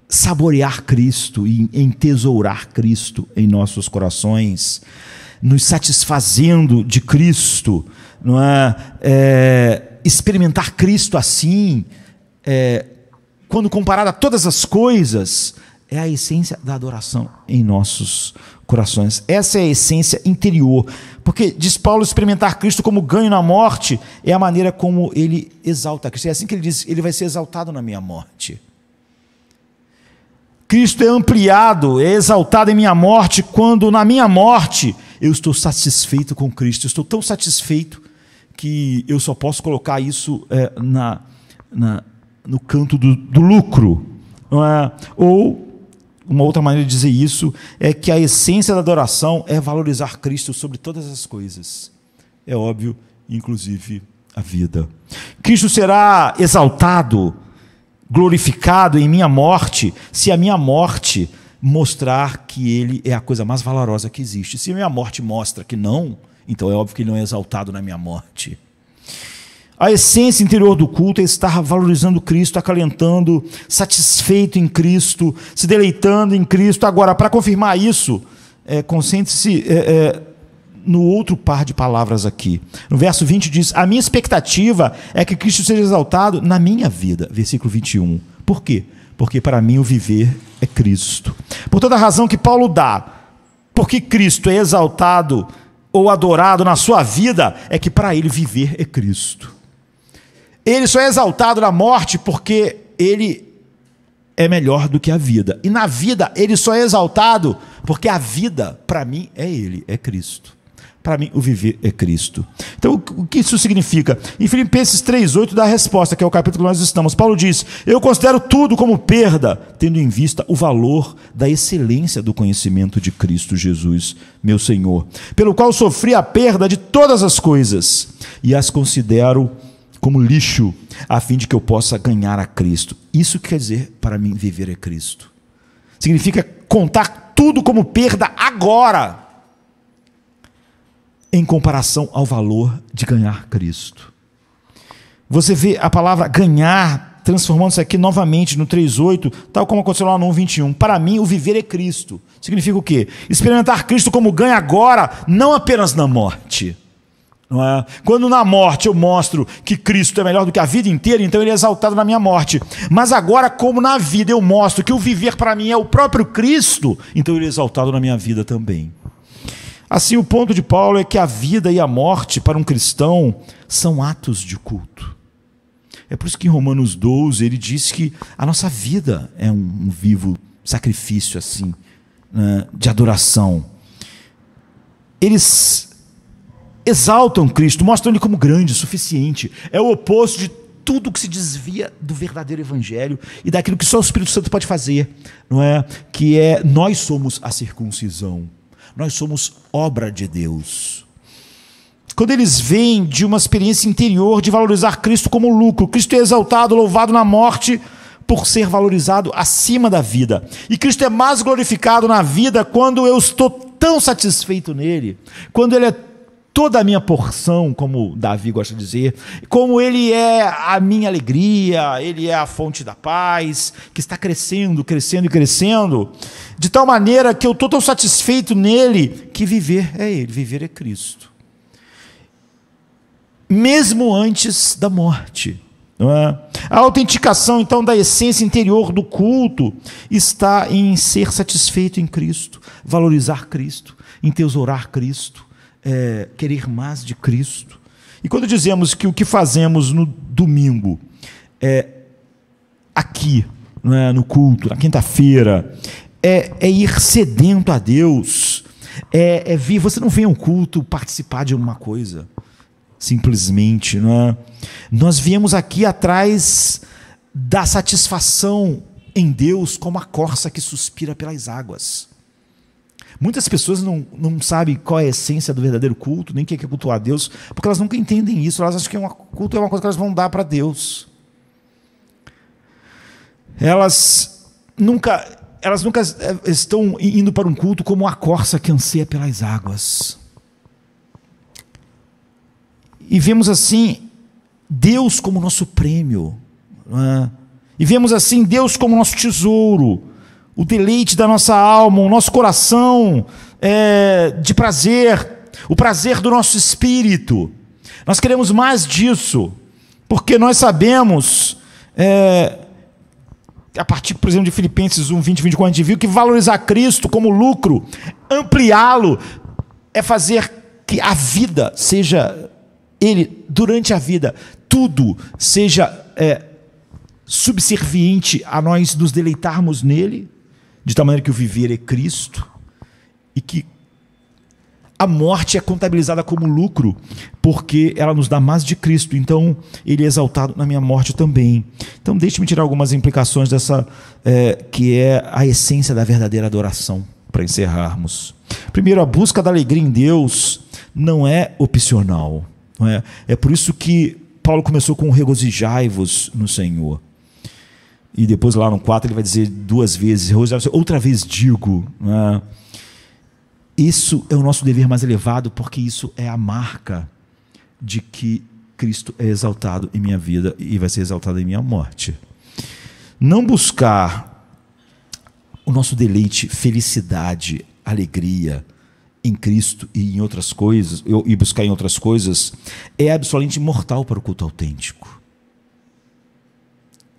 saborear Cristo e entesourar Cristo em nossos corações, nos satisfazendo de Cristo, não é? Experimentar Cristo assim, quando comparado a todas as coisas, é a essência da adoração em nossos corações. Essa é a essência interior. Porque, diz Paulo, experimentar Cristo como ganho na morte é a maneira como ele exalta Cristo. É assim que ele diz, ele vai ser exaltado na minha morte. Cristo é ampliado, é exaltado em minha morte, quando na minha morte eu estou satisfeito com Cristo. Eu estou tão satisfeito que eu só posso colocar isso no canto do lucro. Não é? Ou, uma outra maneira de dizer isso, é que a essência da adoração é valorizar Cristo sobre todas as coisas. É óbvio, inclusive a vida. Cristo será exaltado, glorificado em minha morte, se a minha morte mostrar que Ele é a coisa mais valorosa que existe. Se a minha morte mostra que não, então é óbvio que Ele não é exaltado na minha morte. A essência interior do culto é estar valorizando Cristo, acalentando, satisfeito em Cristo, se deleitando em Cristo. Agora, para confirmar isso, concentre-se no outro par de palavras aqui. No verso 20 diz, a minha expectativa é que Cristo seja exaltado na minha vida. Versículo 21. Por quê? Porque para mim o viver é Cristo. Por toda a razão que Paulo dá, porque Cristo é exaltado ou adorado na sua vida, é que para ele viver é Cristo. Ele só é exaltado na morte porque ele é melhor do que a vida. E na vida ele só é exaltado porque a vida, para mim, é Ele, é Cristo. Para mim, o viver é Cristo. Então, o que isso significa? Em Filipenses 3,8 dá a resposta, que é o capítulo que nós estamos. Paulo diz, eu considero tudo como perda, tendo em vista o valor da excelência do conhecimento de Cristo Jesus, meu Senhor, pelo qual sofri a perda de todas as coisas, e as considero como lixo, a fim de que eu possa ganhar a Cristo. Isso quer dizer, para mim, viver é Cristo. Significa contar tudo como perda agora, em comparação ao valor de ganhar Cristo. Você vê a palavra ganhar, transformando-se aqui novamente no 3,8, tal como aconteceu lá no 1,21. Para mim, o viver é Cristo. Significa o quê? Experimentar Cristo como ganho agora, não apenas na morte. Não é? Quando na morte eu mostro que Cristo é melhor do que a vida inteira, então Ele é exaltado na minha morte. Mas agora, como na vida eu mostro que o viver para mim é o próprio Cristo, então Ele é exaltado na minha vida também. Assim, o ponto de Paulo é que a vida e a morte para um cristão são atos de culto. É por isso que em Romanos 12 ele diz que a nossa vida é um vivo sacrifício assim, né, de adoração. Eles exaltam Cristo, mostram Ele como grande, suficiente. É o oposto de tudo que se desvia do verdadeiro evangelho e daquilo que só o Espírito Santo pode fazer, não é? Que é, nós somos a circuncisão. Nós somos obra de Deus. Quando eles vêm de uma experiência interior de valorizar Cristo como lucro, Cristo é exaltado, louvado na morte por ser valorizado acima da vida. E Cristo é mais glorificado na vida quando eu estou tão satisfeito nele, quando Ele é toda a minha porção, como Davi gosta de dizer, como Ele é a minha alegria, Ele é a fonte da paz, que está crescendo, crescendo e crescendo, de tal maneira que eu estou tão satisfeito nele, que viver é Ele, viver é Cristo. Mesmo antes da morte. Não é? A autenticação, então, da essência interior do culto está em ser satisfeito em Cristo, valorizar Cristo, entesourar Cristo, querer mais de Cristo. E quando dizemos que o que fazemos no domingo, aqui, no culto, na quinta-feira, é ir sedento a Deus, vir. Você não vem ao culto participar de alguma coisa, simplesmente, não é? Nós viemos aqui atrás da satisfação em Deus, como a corça que suspira pelas águas. Muitas pessoas não sabem qual é a essência do verdadeiro culto, nem o que é cultuar a Deus, porque elas nunca entendem isso. Elas acham que culto é uma coisa que elas vão dar para Deus. Elas nunca estão indo para um culto como a corça que anseia pelas águas. E vemos assim Deus como nosso prêmio, não é? E vemos assim Deus como nosso tesouro, o deleite da nossa alma, o nosso coração de prazer, o prazer do nosso espírito. Nós queremos mais disso, porque nós sabemos a partir, por exemplo, de Filipenses 1, 20, 24, a gente viu que valorizar Cristo como lucro, ampliá-lo, é fazer que a vida seja, Ele, durante a vida, tudo seja subserviente a nós nos deleitarmos nele, de tal maneira que o viver é Cristo, e que a morte é contabilizada como lucro, porque ela nos dá mais de Cristo. Então, Ele é exaltado na minha morte também. Então, deixe-me tirar algumas implicações dessa, que é a essência da verdadeira adoração, para encerrarmos. Primeiro, a busca da alegria em Deus não é opcional. Não é? É por isso que Paulo começou com regozijai-vos no Senhor. E depois, lá no 4, ele vai dizer 2 vezes, outra vez digo, não é? Isso é o nosso dever mais elevado, porque isso é a marca de que Cristo é exaltado em minha vida e vai ser exaltado em minha morte. Não buscar o nosso deleite, felicidade, alegria em Cristo e em outras coisas, e buscar em outras coisas, é absolutamente mortal para o culto autêntico.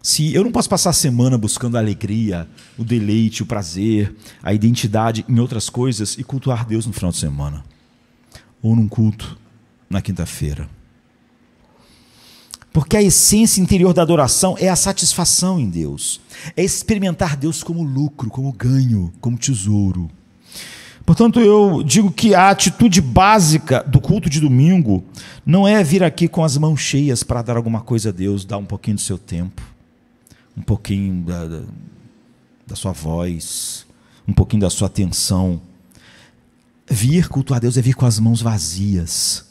Se eu não posso passar a semana buscando a alegria, o deleite, o prazer, a identidade em outras coisas e cultuar Deus no final de semana, ou num culto na quinta-feira. Porque a essência interior da adoração é a satisfação em Deus, é experimentar Deus como lucro, como ganho, como tesouro. Portanto, eu digo que a atitude básica do culto de domingo não é vir aqui com as mãos cheias para dar alguma coisa a Deus, dar um pouquinho do seu tempo, um pouquinho da sua voz, um pouquinho da sua atenção. Vir cultuar Deus é vir com as mãos vazias,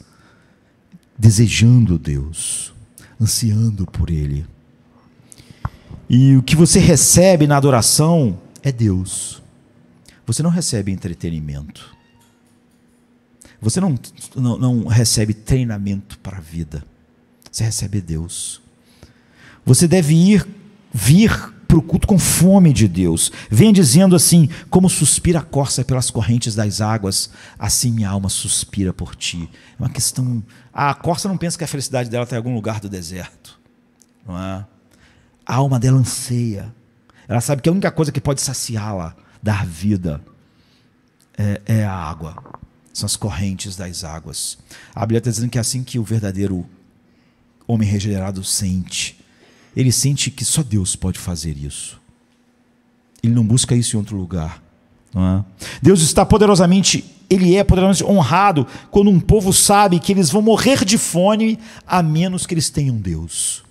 desejando Deus, ansiando por Ele. E o que você recebe na adoração é Deus. Você não recebe entretenimento. Você não recebe treinamento para a vida. Você recebe Deus. Você deve vir para o culto com fome de Deus. Venha dizendo assim: como suspira a corça pelas correntes das águas, assim minha alma suspira por ti. É uma questão. A corça não pensa que a felicidade dela está em algum lugar do deserto, não é? A alma dela anseia. Ela sabe que a única coisa que pode saciá-la, dar vida, é a água. São as correntes das águas. A Bíblia está dizendo que é assim que o verdadeiro homem regenerado sente. Ele sente que só Deus pode fazer isso. Ele não busca isso em outro lugar. Não é? Deus está poderosamente, Ele é poderosamente honrado quando um povo sabe que eles vão morrer de fome a menos que eles tenham Deus.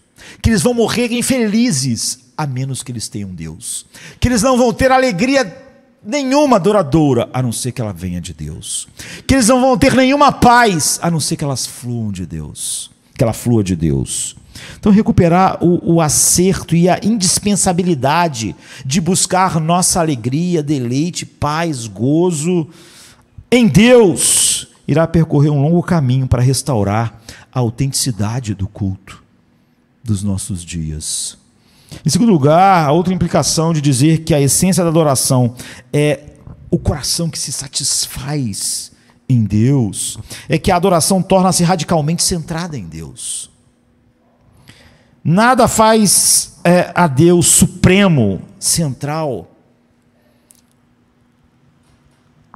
Que eles vão morrer infelizes a menos que eles tenham Deus. Que eles não vão ter alegria nenhuma duradoura a não ser que ela venha de Deus. Que eles não vão ter nenhuma paz a não ser que elas fluam de Deus. Que ela flua de Deus. Então, recuperar o acerto e a indispensabilidade de buscar nossa alegria, deleite, paz, gozo em Deus, irá percorrer um longo caminho para restaurar a autenticidade do culto dos nossos dias. Em segundo lugar, a outra implicação de dizer que a essência da adoração é o coração que se satisfaz em Deus, é que a adoração torna-se radicalmente centrada em Deus. Nada faz a Deus supremo, central,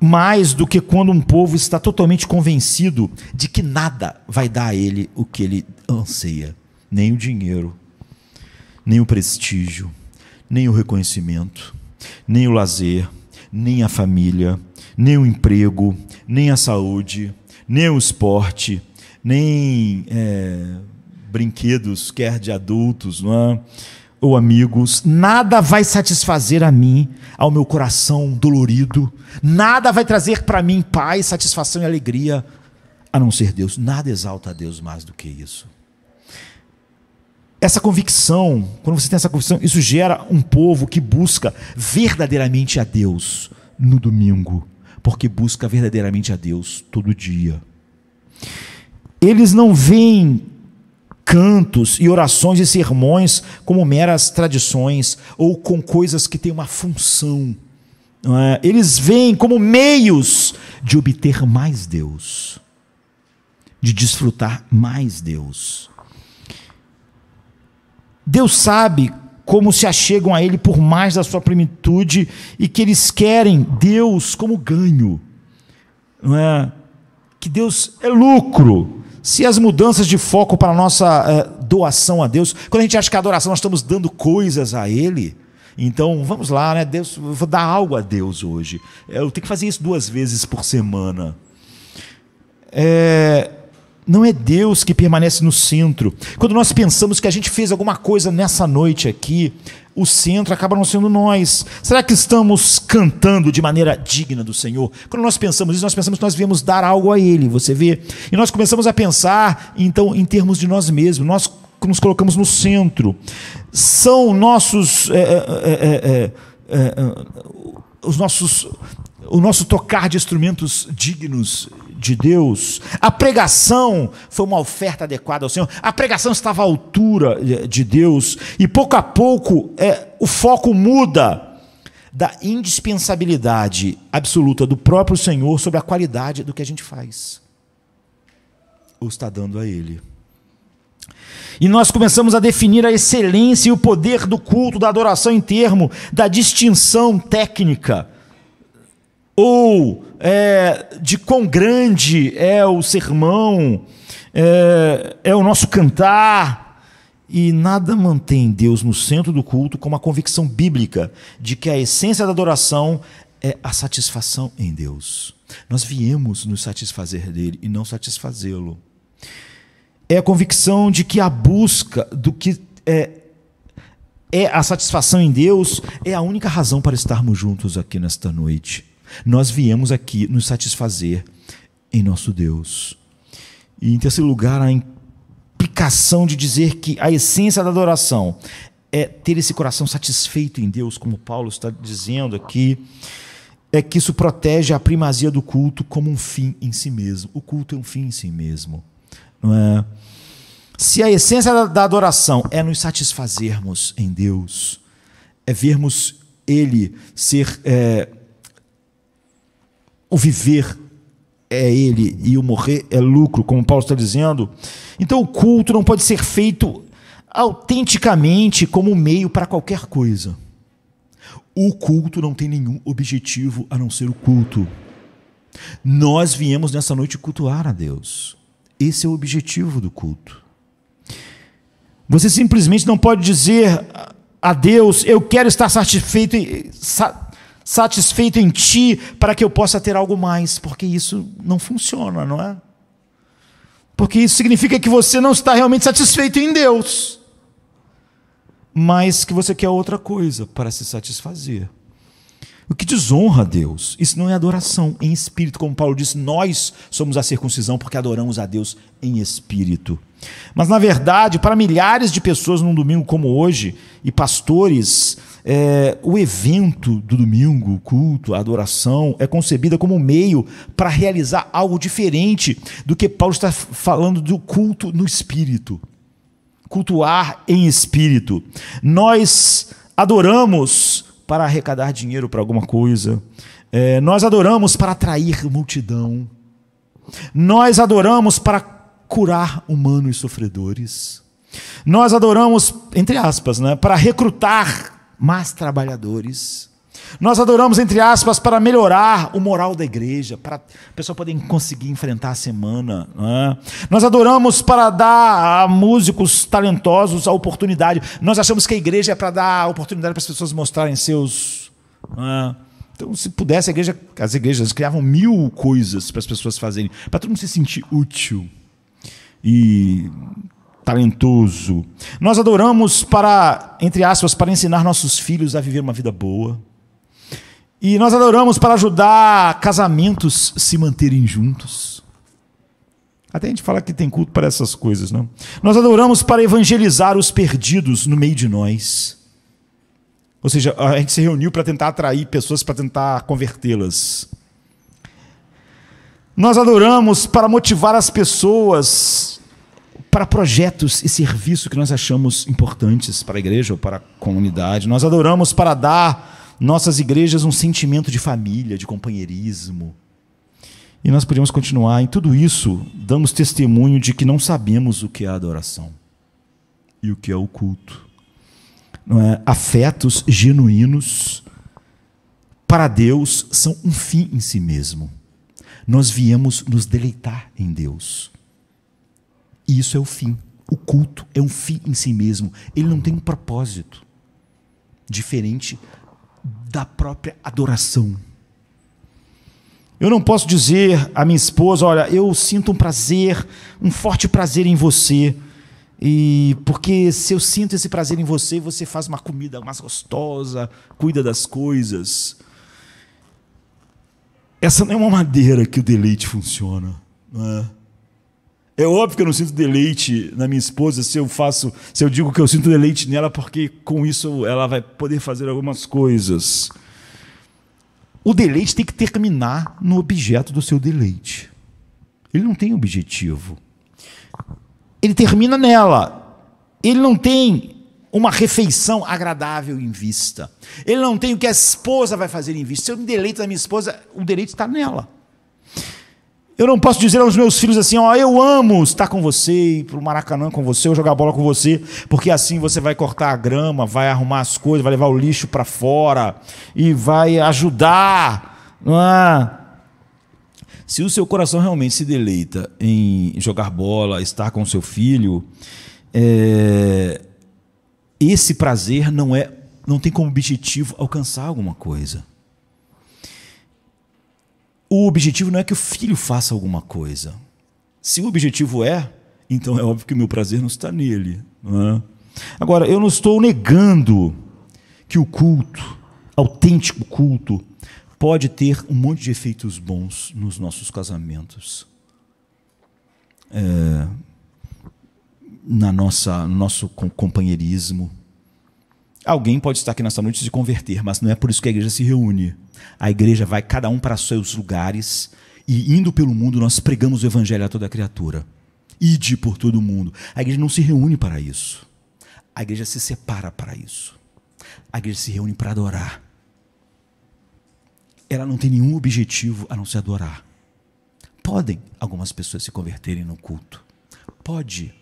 mais do que quando um povo está totalmente convencido de que nada vai dar a ele o que ele anseia. Nem o dinheiro, nem o prestígio, nem o reconhecimento, nem o lazer, nem a família, nem o emprego, nem a saúde, nem o esporte, nem brinquedos, quer de adultos, não é? Ou amigos. Nada vai satisfazer a mim, ao meu coração dolorido. Nada vai trazer para mim paz, satisfação e alegria, a não ser Deus. Nada exalta a Deus mais do que isso. Essa convicção, quando você tem essa convicção, isso gera um povo que busca verdadeiramente a Deus no domingo, porque busca verdadeiramente a Deus todo dia. Eles não veem cantos e orações e sermões como meras tradições ou com coisas que têm uma função. Não é? Eles veem como meios de obter mais Deus, de desfrutar mais Deus. Deus sabe como se achegam a Ele por mais da sua plenitude e que eles querem Deus como ganho, não é? Que Deus é lucro. Se as mudanças de foco para a nossa doação a Deus, quando a gente acha que a adoração nós estamos dando coisas a Ele, então vamos lá, né? Deus, eu vou dar algo a Deus hoje. Eu tenho que fazer isso 2 vezes por semana. Não é Deus que permanece no centro. Quando nós pensamos que a gente fez alguma coisa nessa noite aqui, o centro acaba não sendo nós. Será que estamos cantando de maneira digna do Senhor? Quando nós pensamos isso, nós pensamos que nós viemos dar algo a Ele, você vê? E nós começamos a pensar, então, em termos de nós mesmos. Nós nos colocamos no centro. São nossos... o nosso tocar de instrumentos dignos de Deus. A pregação foi uma oferta adequada ao Senhor. A pregação estava à altura de Deus. E pouco a pouco o foco muda da indispensabilidade absoluta do próprio Senhor sobre a qualidade do que a gente faz. Ou está dando a Ele. E nós começamos a definir a excelência e o poder do culto, da adoração em termo da distinção técnica, ou de quão grande é o sermão, é o nosso cantar, e nada mantém Deus no centro do culto como a convicção bíblica de que a essência da adoração é a satisfação em Deus. Nós viemos nos satisfazer dele e não satisfazê-lo. É a convicção de que a busca do que é a satisfação em Deus é a única razão para estarmos juntos aqui nesta noite. Nós viemos aqui nos satisfazer em nosso Deus. E em terceiro lugar, a implicação de dizer que a essência da adoração é ter esse coração satisfeito em Deus, como Paulo está dizendo aqui, é que isso protege a primazia do culto como um fim em si mesmo. O culto é um fim em si mesmo. Não é? Se a essência da adoração é nos satisfazermos em Deus, é vermos Ele ser... o viver é Ele e o morrer é lucro, como Paulo está dizendo. Então o culto não pode ser feito autenticamente como meio para qualquer coisa. O culto não tem nenhum objetivo a não ser o culto. Nós viemos nessa noite cultuar a Deus. Esse é o objetivo do culto. Você simplesmente não pode dizer a Deus: eu quero estar satisfeito em Ti para que eu possa ter algo mais, porque isso não funciona, não é? Porque isso significa que você não está realmente satisfeito em Deus, mas que você quer outra coisa para se satisfazer. O que desonra a Deus, isso não é adoração em espírito, como Paulo disse, nós somos a circuncisão porque adoramos a Deus em espírito. Mas na verdade, para milhares de pessoas num domingo como hoje, e pastores, o evento do domingo, o culto, a adoração, é concebida como um meio para realizar algo diferente do que Paulo está falando do culto no espírito. Cultuar em espírito. Nós adoramos para arrecadar dinheiro para alguma coisa. Nós adoramos para atrair multidão. Nós adoramos para curar humanos sofredores. Nós adoramos, entre aspas, né, para recrutar mais trabalhadores. Nós adoramos, entre aspas, para melhorar o moral da igreja, para a pessoa poder conseguir enfrentar a semana. Né? Nós adoramos para dar a músicos talentosos a oportunidade. Nós achamos que a igreja é para dar a oportunidade para as pessoas mostrarem seus... Né? Então, se pudesse, as igrejas criavam 1000 coisas para as pessoas fazerem, para todo mundo se sentir útil e talentoso. Nós adoramos para, entre aspas, para ensinar nossos filhos a viver uma vida boa. E nós adoramos para ajudar casamentos a se manterem juntos. Até a gente fala que tem culto para essas coisas, não? Nós adoramos para evangelizar os perdidos no meio de nós. Ou seja, a gente se reuniu para tentar atrair pessoas, para tentar convertê-las. Nós adoramos para motivar as pessoas para projetos e serviços que nós achamos importantes para a igreja ou para a comunidade. Nós adoramos para dar nossas igrejas um sentimento de família, de companheirismo. E nós podemos continuar. Em tudo isso, damos testemunho de que não sabemos o que é a adoração e o que é o culto. não é? Afetos genuínos para Deus são um fim em si mesmo. Nós viemos nos deleitar em Deus. E isso é o fim. O culto é um fim em si mesmo. Ele não tem um propósito diferente da própria adoração. Eu não posso dizer à minha esposa, olha, eu sinto um prazer, um forte prazer em você, e porque se eu sinto esse prazer em você, você faz uma comida mais gostosa, cuida das coisas. Essa não é uma maneira que o deleite funciona, não é? É óbvio que eu não sinto deleite na minha esposa se eu digo que eu sinto deleite nela, porque com isso ela vai poder fazer algumas coisas. O deleite tem que terminar no objeto do seu deleite. Ele não tem objetivo. Ele termina nela. Ele não tem uma refeição agradável em vista. Ele não tem o que a esposa vai fazer em vista. Se eu me deleito da minha esposa, o deleite está nela. Eu não posso dizer aos meus filhos assim, ó, eu amo estar com você, ir para o Maracanã com você, ou jogar bola com você, porque assim você vai cortar a grama, vai arrumar as coisas, vai levar o lixo para fora e vai ajudar. Não é? Se o seu coração realmente se deleita em jogar bola, estar com seu filho, esse prazer não tem como objetivo alcançar alguma coisa. O objetivo não é que o filho faça alguma coisa. Se o objetivo então é óbvio que o meu prazer não está nele. Não é? Agora, eu não estou negando que o culto, autêntico culto, pode ter um monte de efeitos bons nos nossos casamentos. No nosso companheirismo. Alguém pode estar aqui nesta noite e se converter, mas não é por isso que a igreja se reúne. A igreja vai cada um para seus lugares e, indo pelo mundo, nós pregamos o evangelho a toda criatura. Ide por todo mundo. A igreja não se reúne para isso. A igreja se separa para isso. A igreja se reúne para adorar. Ela não tem nenhum objetivo a não ser adorar. Podem algumas pessoas se converterem no culto. Pode.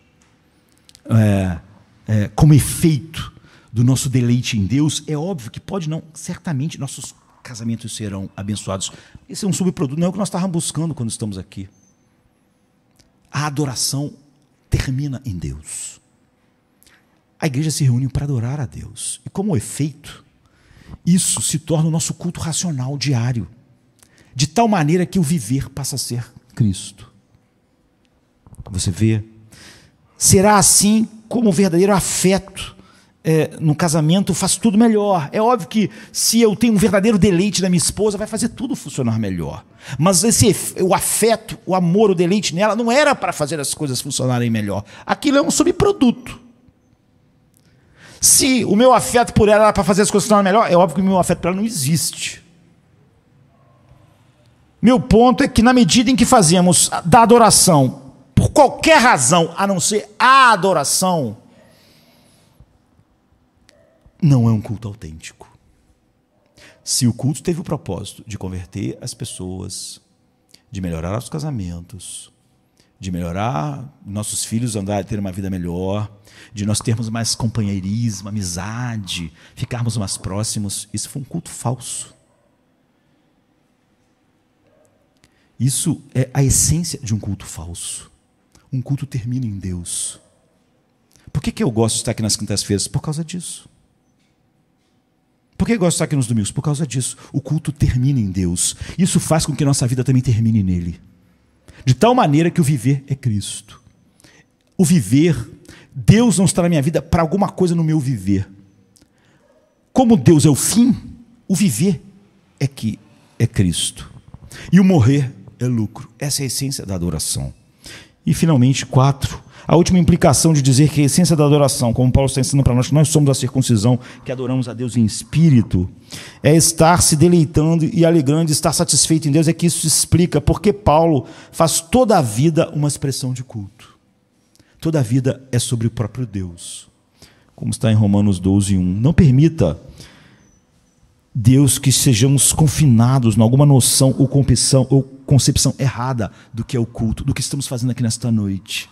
Como efeito do nosso deleite em Deus, é óbvio que pode não, certamente nossos casamentos serão abençoados. Esse é um subproduto, não é o que nós estávamos buscando quando estamos aqui. A adoração termina em Deus. A igreja se reúne para adorar a Deus. E como efeito, isso se torna o nosso culto racional diário, de tal maneira que o viver passa a ser Cristo. Você vê? Será assim como o verdadeiro afeto no casamento faz tudo melhor. É óbvio que se eu tenho um verdadeiro deleite da minha esposa, vai fazer tudo funcionar melhor. Mas o afeto, o amor, o deleite nela não era para fazer as coisas funcionarem melhor. Aquilo é um subproduto. Se o meu afeto por ela era para fazer as coisas funcionarem melhor, é óbvio que o meu afeto por ela não existe. Meu ponto é que na medida em que fazemos da adoração, por qualquer razão, a não ser a adoração, não é um culto autêntico. Se o culto teve o propósito de converter as pessoas, de melhorar os casamentos, de melhorar nossos filhos ter uma vida melhor, de nós termos mais companheirismo, amizade, ficarmos mais próximos, isso foi um culto falso. Isso é a essência de um culto falso. Um culto termina em Deus. Por que eu gosto de estar aqui nas quintas-feiras? Por causa disso. Por que eu gosto de estar aqui nos domingos? Por causa disso. O culto termina em Deus. Isso faz com que nossa vida também termine nele. De tal maneira que o viver é Cristo. O viver, Deus não está na minha vida para alguma coisa no meu viver. Como Deus é o fim, o viver é que é Cristo. E o morrer é lucro. Essa é a essência da adoração. E finalmente, 4. A última implicação de dizer que a essência da adoração, como Paulo está ensinando para nós, que nós somos a circuncisão, que adoramos a Deus em espírito, é estar se deleitando e alegrando, estar satisfeito em Deus. É que isso explica porque Paulo faz toda a vida uma expressão de culto. Toda a vida é sobre o próprio Deus. Como está em Romanos 12:1. Não permita, Deus, que sejamos confinados em alguma noção ou concepção errada do que é o culto, do que estamos fazendo aqui nesta noite.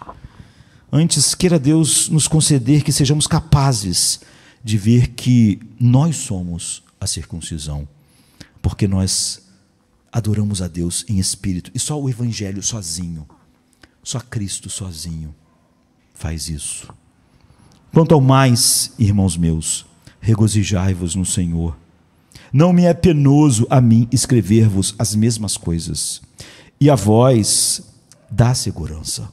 Antes, queira Deus nos conceder que sejamos capazes de ver que nós somos a circuncisão, porque nós adoramos a Deus em espírito, e só o Evangelho sozinho, só Cristo sozinho faz isso. Quanto ao mais, irmãos meus, regozijai-vos no Senhor. Não me é penoso a mim escrever-vos as mesmas coisas, e a vós dá segurança.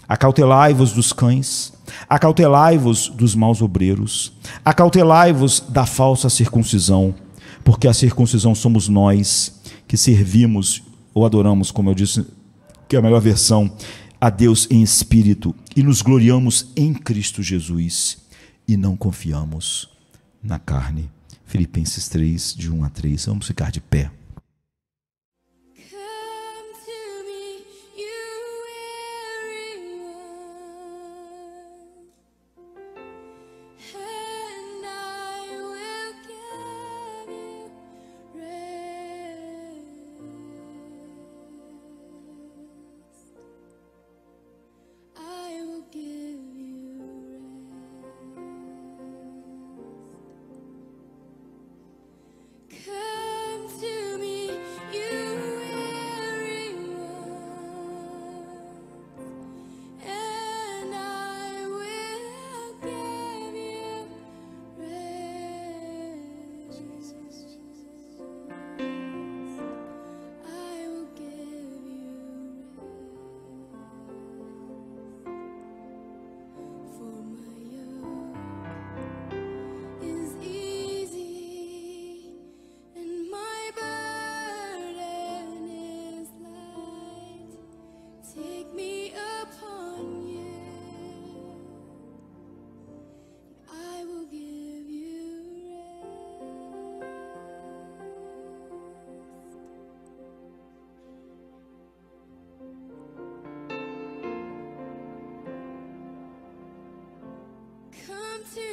Acautelai-vos dos cães, acautelai-vos dos maus obreiros, acautelai-vos da falsa circuncisão, porque a circuncisão somos nós que servimos ou adoramos, como eu disse, que é a melhor versão, a Deus em espírito, e nos gloriamos em Cristo Jesus, e não confiamos na carne. Filipenses 3, de 1 a 3. Vamos ficar de pé. To